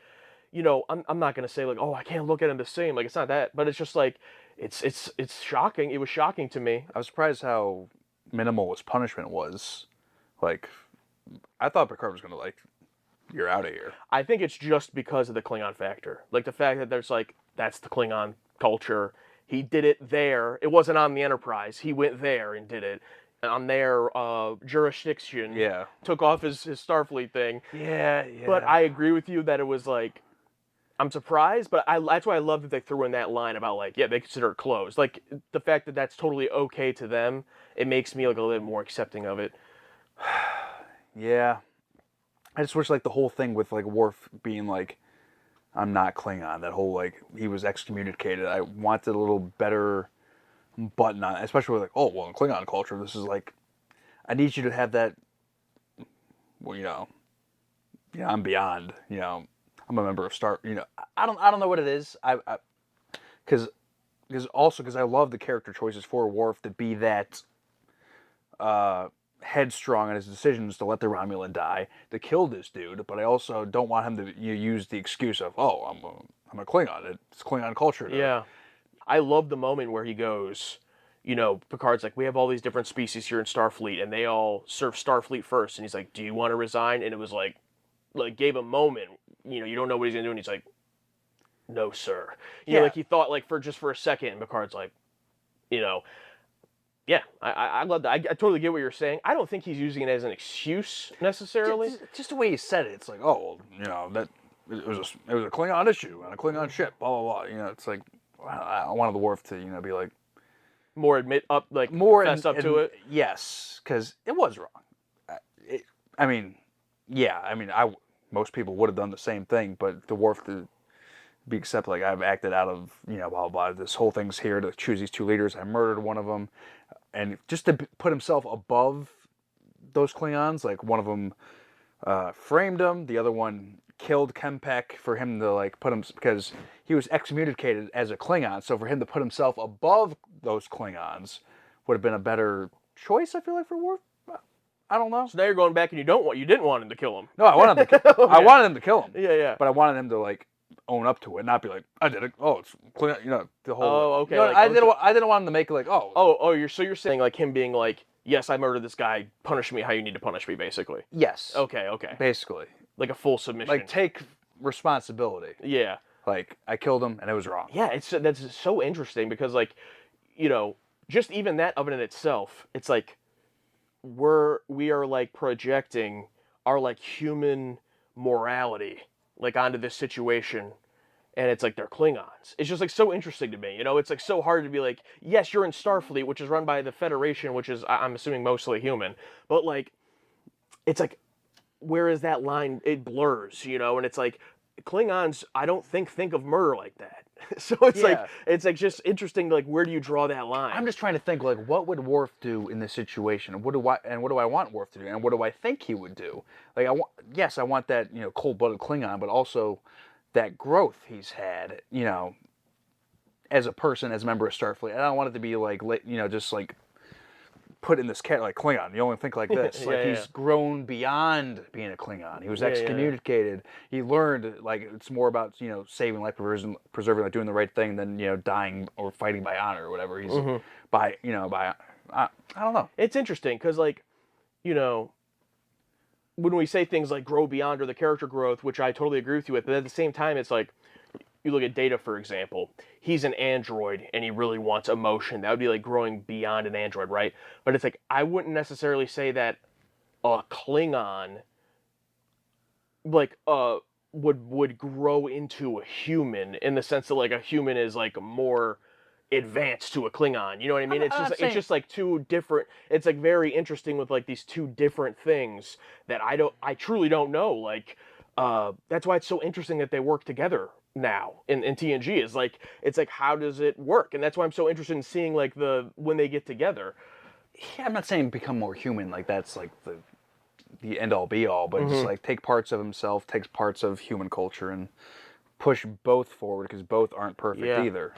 I'm not going to say, like, oh, I can't look at him the same. Like, it's not that. But it's just, like, it's shocking. It was shocking to me. I was surprised how minimal his punishment was. Like, I thought Picard was going to, like, you're out of here. I think it's just because of the Klingon factor. Like the fact that there's like, that's the Klingon culture. He did it there. It wasn't on the Enterprise. He went there and did it. On their jurisdiction. Yeah. Took off his Starfleet thing. Yeah. But I agree with you that it was like, I'm surprised, but that's why I love that they threw in that line about like, yeah, they consider it closed. Like the fact that that's totally okay to them, it makes me like a little bit more accepting of it. Yeah. I just wish, like, the whole thing with, like, Worf being, like, I'm not Klingon, that whole, like, he was excommunicated. I wanted a little better button on it, especially with, like, oh, well, in Klingon culture, this is, like, I need you to have that, well, I'm beyond, I'm a member of Star, I don't know what it is. Because I love the character choices for Worf to be that, headstrong in his decisions to let the Romulan die, to kill this dude, but I also don't want him to use the excuse of, oh, I'm a Klingon. It's Klingon culture. Yeah. I love the moment where he goes, Picard's like, we have all these different species here in Starfleet, and they all serve Starfleet first. And he's like, do you want to resign? And it was like gave a moment, you don't know what he's going to do. And he's like, no, sir. Like he thought like for a second, and Picard's like, yeah, I love that. I totally get what you're saying. I don't think he's using it as an excuse necessarily. Just the way he said it, it's like, oh, well, that it was a Klingon issue on a Klingon ship, blah blah blah. It's like, I wanted the Worf to be like more fess up to it. Yes, because it was wrong. Most people would have done the same thing, but the Worf to be accepted, like, I've acted out of blah blah blah. This whole thing's here to choose these two leaders. I murdered one of them. And just to put himself above those Klingons, like one of them framed him, the other one killed Kempek for him to like put him, because he was excommunicated as a Klingon, so for him to put himself above those Klingons would have been a better choice, I feel like, for Worf. I don't know. So now you're going back and you didn't want him to kill him. No, I wanted him to kill. I wanted him to kill him. Yeah. But I wanted him to like own up to it, not be like, I did it. Oh, it's Klingon. You know, the whole. Oh, okay. You know, like, I didn't want him to make it like, oh. Oh, you're saying like him being like, yes, I murdered this guy. Punish me how you need to punish me, basically. Yes. Okay. Basically. Like a full submission. Like take responsibility. Yeah. Like I killed him and it was wrong. Yeah, that's so interesting because like, you know, just even that of it in itself, it's like we are like projecting our like human morality like onto this situation, and it's like they're Klingons. It's just like so interesting to me, you know. It's like so hard to be like, yes, you're in Starfleet, which is run by the Federation, which is I'm assuming mostly human, but like, it's like, where is that line? It blurs, you know, and it's like Klingons, I don't think of murder like that. So it's like just interesting. Like, where do you draw that line? I'm just trying to think like, what would Worf do in this situation? What do I want Worf to do? And what do I think he would do? Like, I want that, you know, cold-blooded Klingon, but also that growth he's had, you know, as a person, as a member of Starfleet. I don't want it to be like, you know, just like put in this cat like Klingon. You only think like this. Like he's grown beyond being a Klingon. He was excommunicated. He learned like it's more about, you know, saving life, preserving, like doing the right thing than, you know, dying or fighting by honor or whatever. He's I don't know. It's interesting because like, you know, when we say things like grow beyond or the character growth, which I totally agree with you with, but at the same time, it's like, you look at Data, for example. He's an android, and he really wants emotion. That would be like growing beyond an android, right? But it's like, I wouldn't necessarily say that a Klingon, like, would grow into a human in the sense that, like, a human is, like, more advanced to a Klingon. You know what I mean? It's just like two different. It's like very interesting with like these two different things that I truly don't know. Like, that's why it's so interesting that they work together now in TNG. Is like, it's like, how does it work? And that's why I'm so interested in seeing like when they get together. Yeah, I'm not saying become more human, like that's like the end all be all, but just like take parts of himself, takes parts of human culture, and push both forward, because both aren't perfect either.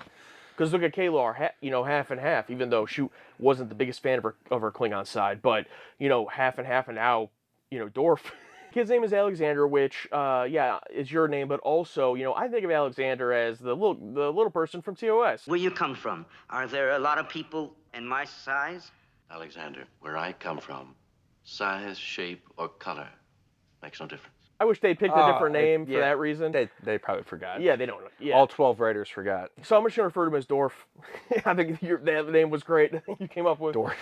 Because look at Kalar, you know, half and half, even though she wasn't the biggest fan of her Klingon side, but, you know, half and half, and now, you know, Dorf. His name is Alexander, which, is your name, but also, you know, I think of Alexander as the little person from TOS. Where you come from, are there a lot of people in my size? Alexander, where I come from, size, shape, or color makes no difference. I wish they picked a different name for that reason. They probably forgot. Yeah, they don't know. Yeah. All 12 writers forgot. So I'm just going to refer to him as Dorf. I think that name was great. You came up with Dorf.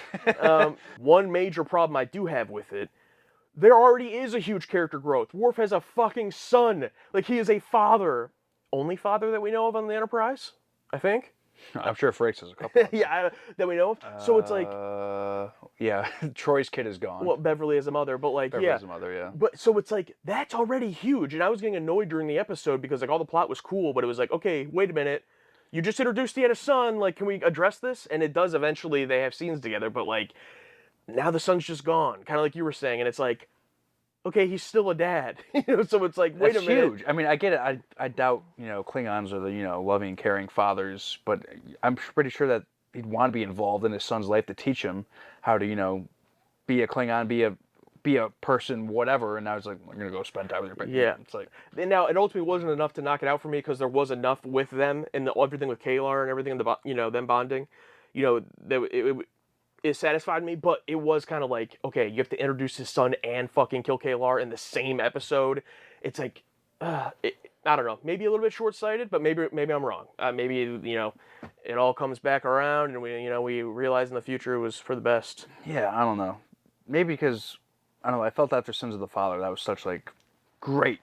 One major problem I do have with it, there already is a huge character growth. Worf has a fucking son. Like, he is a father. Only father that we know of on the Enterprise, I think. I'm sure Frakes has a couple. Yeah, that we know of. So it's like, yeah, Troy's kid is gone. Well, Beverly is a mother, but like, Beverly is a mother, yeah. But so it's like, that's already huge. And I was getting annoyed during the episode because like all the plot was cool, but it was like, okay, wait a minute. You just introduced he had a son. Like, can we address this? And it does eventually. They have scenes together, but like, now the son's just gone. Kind of like you were saying. And it's like, okay, he's still a dad. You know, so it's like, wait a minute. That's huge. I mean, I get it. I doubt, you know, Klingons are the, you know, loving, caring fathers, but I'm pretty sure that he'd want to be involved in his son's life to teach him how to, you know, be a Klingon, be a person, whatever. And now it's like, I'm gonna go spend time with your parents. Yeah, it's like, and now it ultimately wasn't enough to knock it out for me because there was enough with them and everything with Kalar and everything, you know, them bonding. You know, it satisfied me, but it was kind of like, okay, you have to introduce his son and fucking kill Kalar in the same episode. It's like, I don't know, maybe a little bit short-sighted, but maybe I'm wrong. Maybe, you know, it all comes back around, and we realize in the future it was for the best. Yeah, I don't know. Maybe because, I don't know, I felt after Sins of the Father that was such like great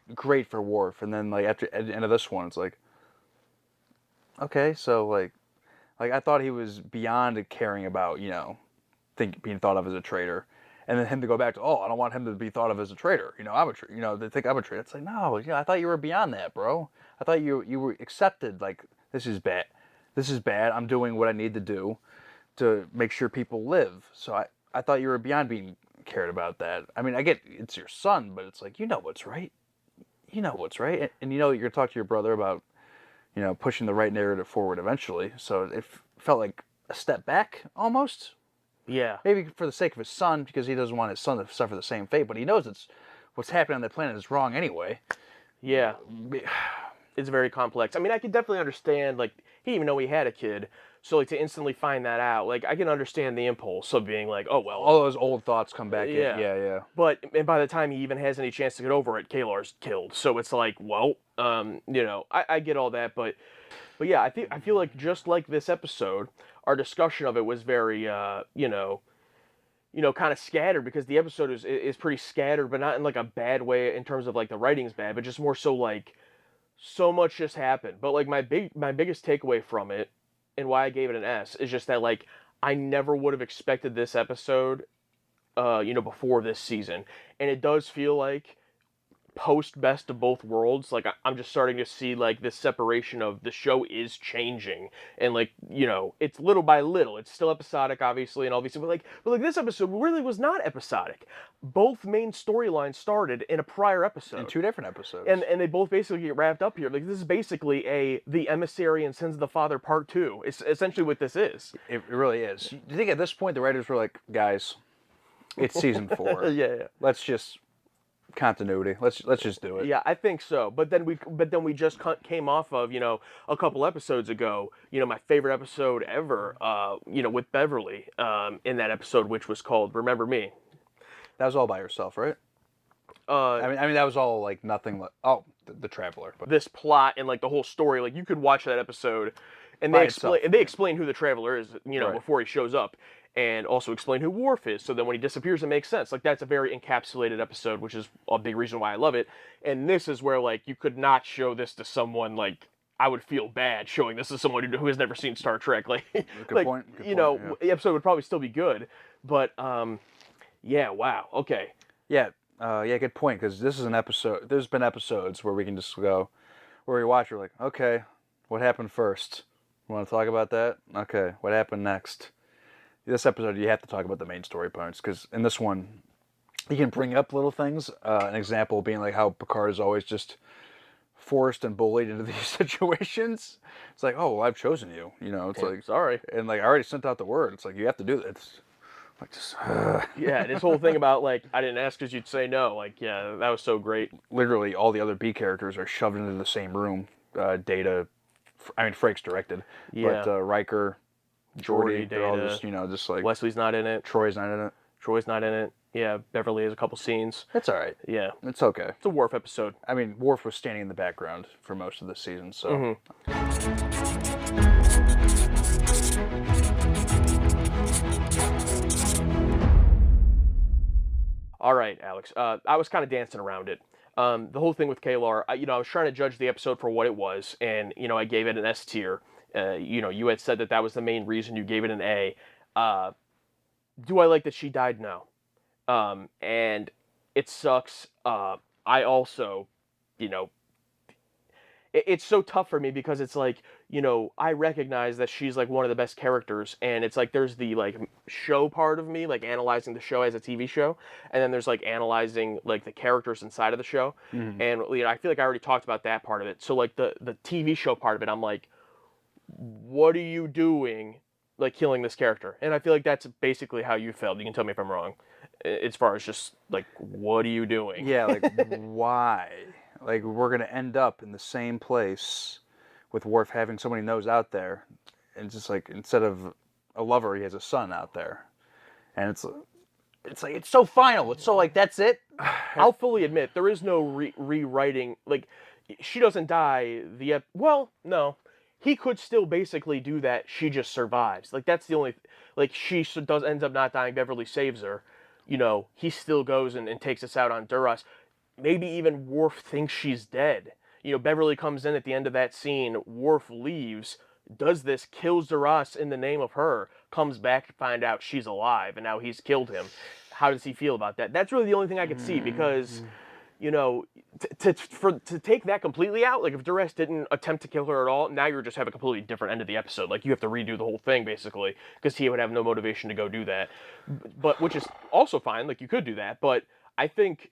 for Worf, and then like at the end of this one, it's like, okay, so like I thought he was beyond caring about, you know, being thought of as a traitor, and then him to go back to, I don't want him to be thought of as a traitor. You know, they think I'm a traitor. It's like, no, you know, I thought you were beyond that, bro. I thought you were accepted. Like, this is bad. This is bad. I'm doing what I need to do to make sure people live. So I thought you were beyond being cared about that. I mean, I get it's your son, but it's like, you know what's right. you know what's right, and you know you're going to talk to your brother about, you know, pushing the right narrative forward eventually. So it felt like a step back almost. Yeah. Maybe for the sake of his son, because he doesn't want his son to suffer the same fate, but he knows what's happening on the planet is wrong anyway. Yeah. It's very complex. I mean, I can definitely understand, like, he didn't even know he had a kid, so, like, to instantly find that out, like, I can understand the impulse of being like, oh, well. All those old thoughts come back Yeah. in. Yeah. And by the time he even has any chance to get over it, Kalar's killed. So it's like, well, you know, I get all that, but yeah, I feel like just like this episode, our discussion of it was very, you know, kind of scattered, because the episode is pretty scattered, but not in like a bad way in terms of like the writing's bad, but just more so like so much just happened. But like my biggest takeaway from it, and why I gave it an S, is just that like I never would have expected this episode, you know, before this season, and it does feel like post Best of Both Worlds, like I'm just starting to see like this separation of the show is changing, and like, you know, it's little by little. It's still episodic, obviously, and obviously, but like this episode really was not episodic. Both main storylines started in a prior episode, in 2 different episodes, and they both basically get wrapped up here. Like this is basically the Emissary and Sins of the Father Part 2. It's essentially what this is. It really is. Do you think at this point the writers were like, guys, it's season 4. Yeah. Let's just continuity. Let's just do it. Yeah, I think so. But then we just came off of, you know, a couple episodes ago, you know, my favorite episode ever, you know, with Beverly, in that episode, which was called Remember Me. That was all by herself, right? I mean that was all like nothing. The Traveler. But this plot and like the whole story, like you could watch that episode, and they explain who the Traveler is, you know, before he shows up. And also explain who Worf is, so then when he disappears, it makes sense. Like, that's a very encapsulated episode, which is a big reason why I love it. And this is where, like, you could not show this to someone, like, I would feel bad showing this to someone who has never seen Star Trek. Like, Good point, you know, the episode would probably still be good. But, yeah, wow, okay. Yeah, good point, because this is an episode, there's been episodes where we can just go, where we watch, we're like, okay, what happened first? You want to talk about that? Okay, what happened next? This episode, you have to talk about the main story parts, because in this one, you can bring up little things. An example being like how Picard is always just forced and bullied into these situations. It's like, oh, well, I've chosen you. You know, it's like, sorry. And like, I already sent out the word. It's like, you have to do this. It's like, just, yeah, this whole thing about, like, I didn't ask because you'd say no. Like, yeah, that was so great. Literally, all the other B characters are shoved into the same room. Data, I mean, Frakes directed. Yeah. But Riker, Geordi, they're all just, you know, just like... Wesley's not in it. Troy's not in it. Yeah, Beverly has a couple scenes. It's all right. Yeah. It's okay. It's a Worf episode. I mean, Worf was standing in the background for most of the season, so... All right, Alex. I was kind of dancing around it. The whole thing with Kalar, I was trying to judge the episode for what it was, and, you know, I gave it an S tier. You know, you had said that was the main reason you gave it an A. Do I like that she died? No. And it sucks. I also, you know, it's so tough for me because it's like, you know, I recognize that she's like one of the best characters, and it's like there's the like show part of me, like analyzing the show as a TV show, and then there's like analyzing like the characters inside of the show. And, you know, I feel like I already talked about that part of it. So like the TV show part of it, I'm like, what are you doing, like, killing this character? And I feel like that's basically how you felt. You can tell me if I'm wrong, as far as just like, what are you doing? Yeah, like, why? Like, we're going to end up in the same place with Worf having so many no's out there. And just like, instead of a lover, he has a son out there. And it's like, it's so final. It's so like, that's it. I'll fully admit, there is no rewriting. Like, she doesn't die. Well, no. He could still basically do that. She just survives. Like, that's the only... Like, she ends up not dying. Beverly saves her. You know, he still goes and takes us out on Duras. Maybe even Worf thinks she's dead. You know, Beverly comes in at the end of that scene. Worf leaves, does this, kills Duras in the name of her, comes back to find out she's alive, and now he's killed him. How does he feel about that? That's really the only thing I could see, because... You know, to take that completely out, like if Duras didn't attempt to kill her at all, now you're just have a completely different end of the episode. Like, you have to redo the whole thing, basically, because he would have no motivation to go do that. But, which is also fine, like, you could do that, but I think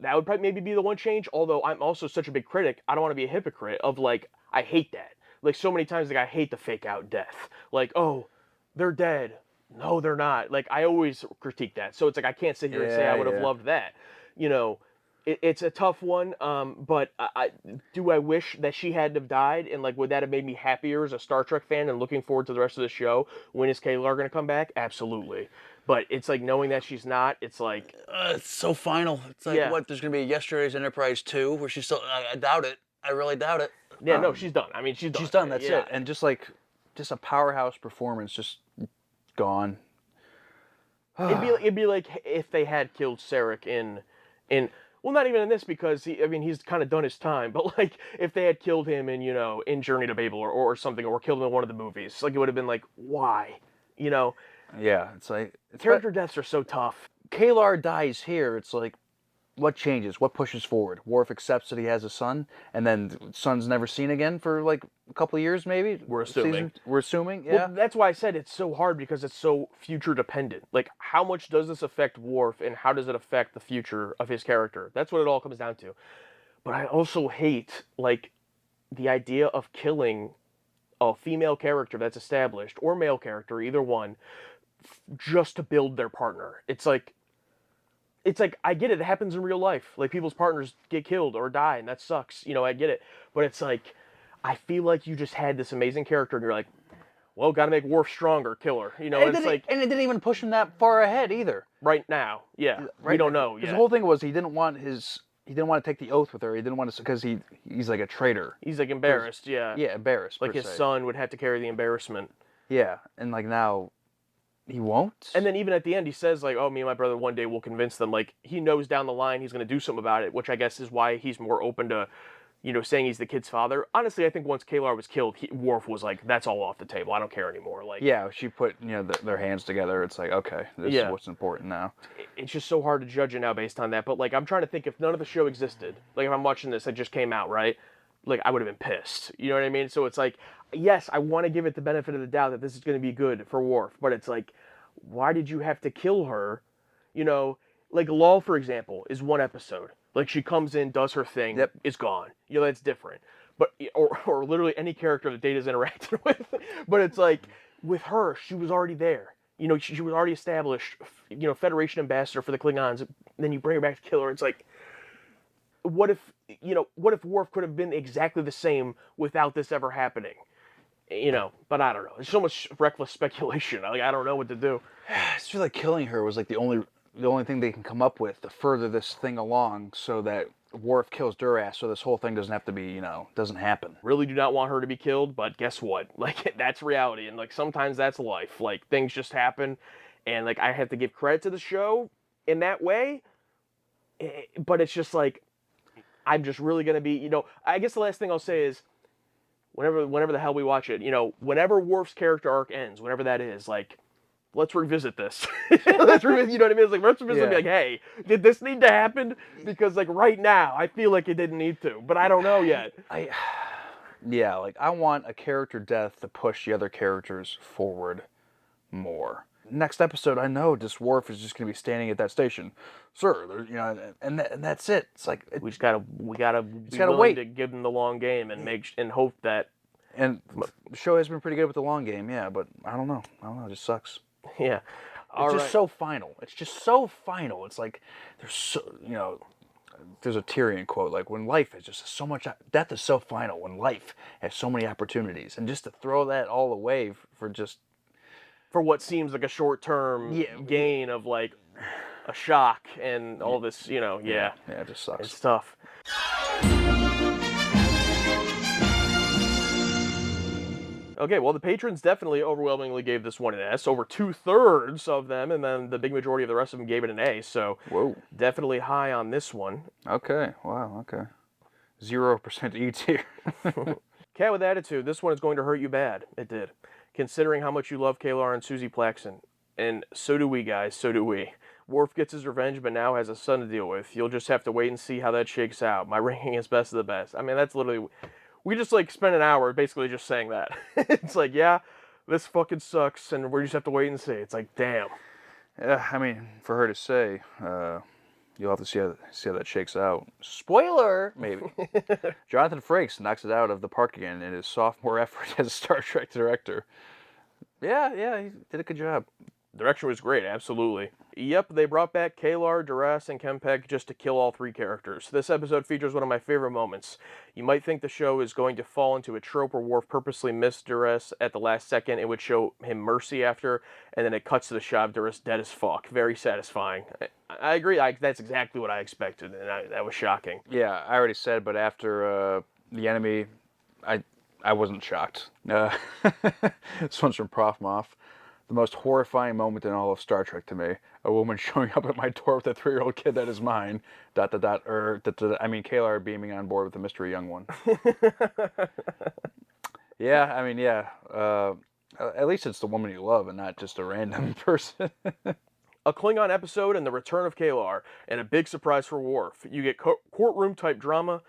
that would probably maybe be the one change. Although I'm also such a big critic, I don't want to be a hypocrite of like, I hate that. Like so many times, like I hate the fake out death. Like, oh, they're dead. No, they're not. Like I always critique that. So it's like I can't sit here and say I would have loved that. You know, it's a tough one. But do I wish that she hadn't have died? And like, would that have made me happier as a Star Trek fan and looking forward to the rest of the show? When is Kayla going to come back? Absolutely. But it's like knowing that she's not. It's like it's so final. It's like what? There's gonna be a Yesterday's Enterprise 2 where she's still. I doubt it. I really doubt it. Yeah, no, she's done. I mean, she's done. She's done. That's it. And just a powerhouse performance, just gone. It'd be like if they had killed Sarek in well, not even in this because he's kind of done his time, but like if they had killed him in Journey to Babel or something, or killed him in one of the movies, like it would have been like, why, Yeah, it's like character deaths are so tough. Kalar dies here. It's like, what changes? What pushes forward? Worf accepts that he has a son, and then son's never seen again for like a couple of years, maybe. We're assuming. Yeah. Well, that's why I said it's so hard because it's so future dependent. Like, how much does this affect Worf, and how does it affect the future of his character? That's what it all comes down to. But I also hate like the idea of killing a female character that's established or male character, either one, just to build their partner. It's like I get it. It happens in real life. Like people's partners get killed or die, and that sucks. I get it. But it's like I feel like you just had this amazing character, and you're like, well, got to make Worf stronger, kill her. And it didn't even push him that far ahead either. Right now, yeah, we don't know. Because the whole thing was he didn't want to take the oath with her. He didn't want to because he's like a traitor. He's like embarrassed. Yeah. Yeah, embarrassed. Like his son would have to carry the embarrassment. Yeah, and like now. He won't? And then even at the end, he says, like, oh, me and my brother one day will convince them. Like, he knows down the line he's going to do something about it, which I guess is why he's more open to, saying he's the kid's father. Honestly, I think once Kalar was killed, Worf was like, that's all off the table. I don't care anymore. Like, yeah, she put, their hands together. It's like, okay, this is what's important now. It's just so hard to judge it now based on that. But, like, I'm trying to think if none of the show existed. Like, if I'm watching this, it just came out, right? Like, I would have been pissed. You know what I mean? So it's like, yes, I want to give it the benefit of the doubt that this is going to be good for Worf. But it's like, why did you have to kill her? Like Lal, for example, is one episode. Like she comes in, does her thing, is gone. That's different. But or literally any character that Data's interacted with. But it's like with her, she was already there. She was already established. Federation ambassador for the Klingons. Then you bring her back to kill her. It's like, what if Worf could have been exactly the same without this ever happening? But I don't know. There's so much reckless speculation. I don't know what to do. I just feel like killing her was like the only thing they can come up with to further this thing along, so that Worf kills Duras, so this whole thing doesn't have to be, doesn't happen. Really do not want her to be killed, but guess what? Like that's reality, and like sometimes that's life. Like things just happen, and like I have to give credit to the show in that way. But it's just like I'm just really gonna be, I guess the last thing I'll say is. Whenever the hell we watch it, whenever Worf's character arc ends, whenever that is, like, let's revisit this. Let's revisit, you know what I mean? It's like, let's revisit and be like, hey, did this need to happen? Because, like, right now, I feel like it didn't need to, but I don't know yet. Yeah, like, I want a character death to push the other characters forward more. Next episode, I know just Worf is just going to be standing at that station. Sir, and that's it. It's like we gotta wait to give them the long game and hope that. And the show has been pretty good with the long game, yeah. But I don't know. It just sucks. Yeah, it's just so final. It's just so final. It's like there's there's a Tyrion quote like when life is just so much. Death is so final when life has so many opportunities, and just to throw that all away for what seems like a short-term gain of like a shock and all this, Yeah, it just sucks. It's tough. Okay, well, the patrons definitely overwhelmingly gave this one an S. Over 2/3 of them, and then the big majority of the rest of them gave it an A. So, definitely high on this one. Okay, wow, okay. 0% each here. Cat with attitude. This one is going to hurt you bad. It did. Considering how much you love Kalar and Susie Plaxton. And so do we, guys, so do we. Worf gets his revenge, but now has a son to deal with. You'll just have to wait and see how that shakes out. My ranking is best of the best. I mean, that's literally... We just, like, spent an hour basically just saying that. It's like, yeah, this fucking sucks, and we just have to wait and see. It's like, damn. Yeah, I mean, for her to say, You'll have to see how that shakes out. Spoiler, maybe. Jonathan Frakes knocks it out of the park again in his sophomore effort as a Star Trek director. Yeah, he did a good job. Direction was great, absolutely. Yep, they brought back Kalar, Duras, and Kempek just to kill all 3 characters. This episode features one of my favorite moments. You might think the show is going to fall into a trope where Worf purposely missed Duras at the last second. It would show him mercy after, and then it cuts to the shot of Duras dead as fuck. Very satisfying. I agree, that's exactly what I expected, and that was shocking. Yeah, I already said, but after the enemy, I wasn't shocked. This one's from Prof Moff. The most horrifying moment in all of Star Trek to me. A woman showing up at my door with a 3-year-old kid that is mine. ... Kalar beaming on board with a mystery young one. Yeah. At least it's the woman you love and not just a random person. A Klingon episode and the return of Kalar, and a big surprise for Worf. You get courtroom-type drama,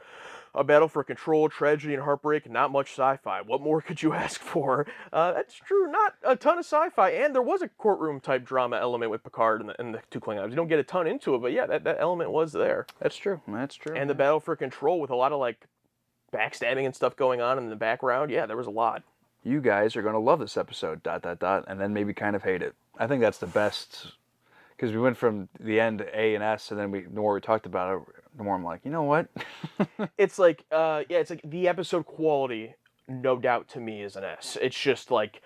a battle for control, tragedy, and heartbreak, not much sci-fi. What more could you ask for? That's true, not a ton of sci-fi, and there was a courtroom-type drama element with Picard and the 2 Klingons. You don't get a ton into it, but yeah, that element was there. That's true. And the battle for control with a lot of, like, backstabbing and stuff going on in the background. Yeah, there was a lot. You guys are going to love this episode, ... and then maybe kind of hate it. I think that's the best, because we went from the end A and S, and then the more we talked about it, the more I'm like, you know what? It's like, it's like the episode quality, no doubt to me, is an S. It's just like,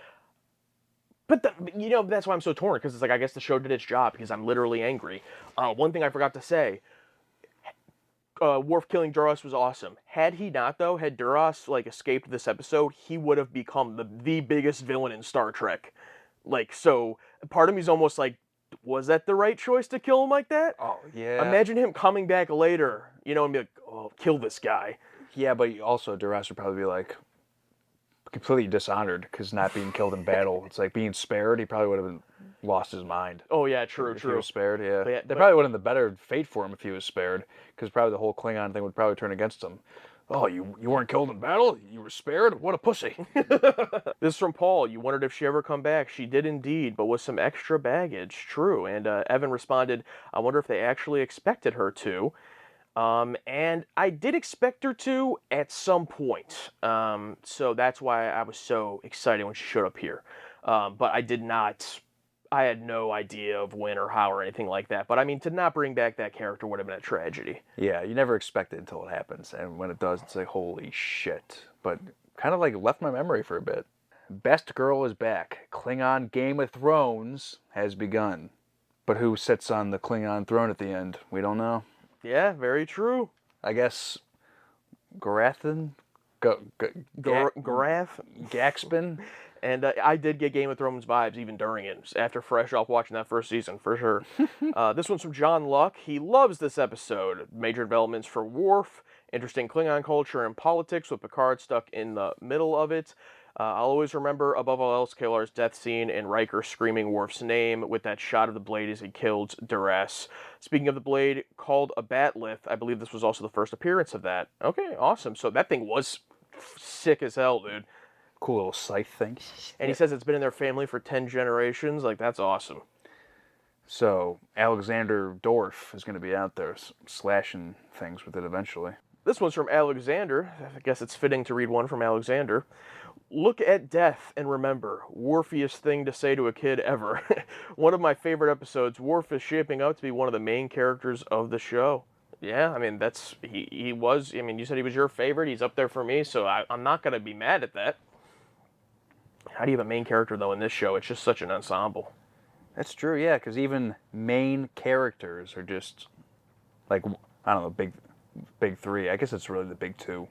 but that's why I'm so torn, because it's like, I guess the show did its job, because I'm literally angry. One thing I forgot to say, Worf killing Duras was awesome. Had he not, though, had Duras, like, escaped this episode, he would have become the biggest villain in Star Trek. Like, so, part of me is almost like, was that the right choice to kill him like that? Oh, yeah. Imagine him coming back later, and be like, oh, kill this guy. Yeah, but also Duras would probably be like completely dishonored because not being killed in battle. It's like being spared. He probably would have lost his mind. Oh yeah, true. If he was spared, yeah. They probably would have been the better fate for him if he was spared, because probably the whole Klingon thing would probably turn against him. Oh, you weren't killed in battle? You were spared? What a pussy. This is from Paul. You wondered if she ever come back. She did indeed, but with some extra baggage. True. And Evan responded, I wonder if they actually expected her to. And I did expect her to at some point. So that's why I was so excited when she showed up here. But I had no idea of when or how or anything like that. But I mean, to not bring back that character would have been a tragedy. Yeah, you never expect it until it happens. And when it does, it's like, holy shit. But kind of like left my memory for a bit. Best Girl is back. Klingon Game of Thrones has begun. But who sits on the Klingon throne at the end? We don't know. Yeah, very true. I guess Garathan? Garath? Gaxpin? And I did get Game of Thrones vibes even during it, after fresh off watching that first season, for sure. This one's from John Luck. He loves this episode. Major developments for Worf, interesting Klingon culture and politics with Picard stuck in the middle of it. I'll always remember, above all else, Kalar's death scene and Riker screaming Worf's name with that shot of the blade as he killed Duras. Speaking of the blade, called a batlith, I believe this was also the first appearance of that. Okay, awesome. So that thing was sick as hell, dude. Cool little scythe thing. And he says it's been in their family for 10 generations. Like, that's awesome. So, Alexander Dorff is going to be out there slashing things with it eventually. This one's from Alexander. I guess it's fitting to read one from Alexander. Look at death and remember, Worfiest thing to say to a kid ever. One of my favorite episodes. Worf is shaping up to be one of the main characters of the show. Yeah, I mean, he was, I mean, you said he was your favorite. He's up there for me, so I'm not going to be mad at that. How do you have a main character, though, in this show? It's just such an ensemble. That's true, yeah, because even main characters are just, like, I don't know, big 3. I guess it's really the big 2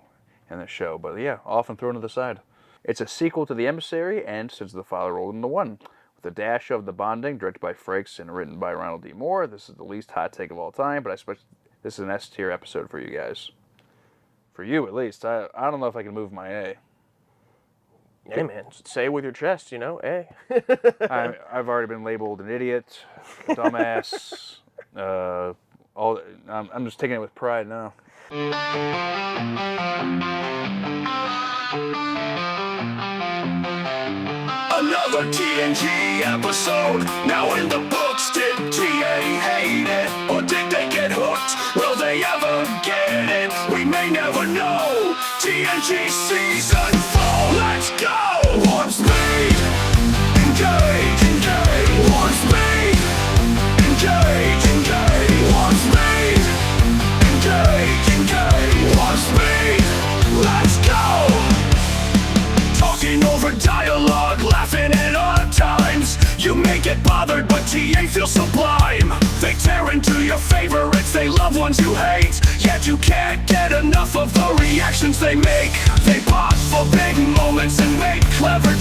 in the show. But yeah, often thrown to the side. It's a sequel to The Emissary, and since the father rolled into one. With a dash of The Bonding, directed by Frakes and written by Ronald D. Moore. This is the least hot take of all time, but I suppose this is an S-tier episode for you guys. For you, at least. I don't know if I can move my A. Hey, man, say it with your chest, A. I've already been labeled an idiot, a dumbass. I'm just taking it with pride now. Another TNG episode, now in the books. Did TA hate it, or did they get hooked? TNG Season 4, let's go! Warp speed! Engage, engage! Warp speed! Engage, engage! Warp speed! Engage, engage! Warp speed! Let's go! Talking over dialogue, laughing at odd times. You may get bothered, but TA feels sublime. They tear into your favorites, they love ones you hate. Yet you can't get enough of the reactions they make. They pause for big moments and make clever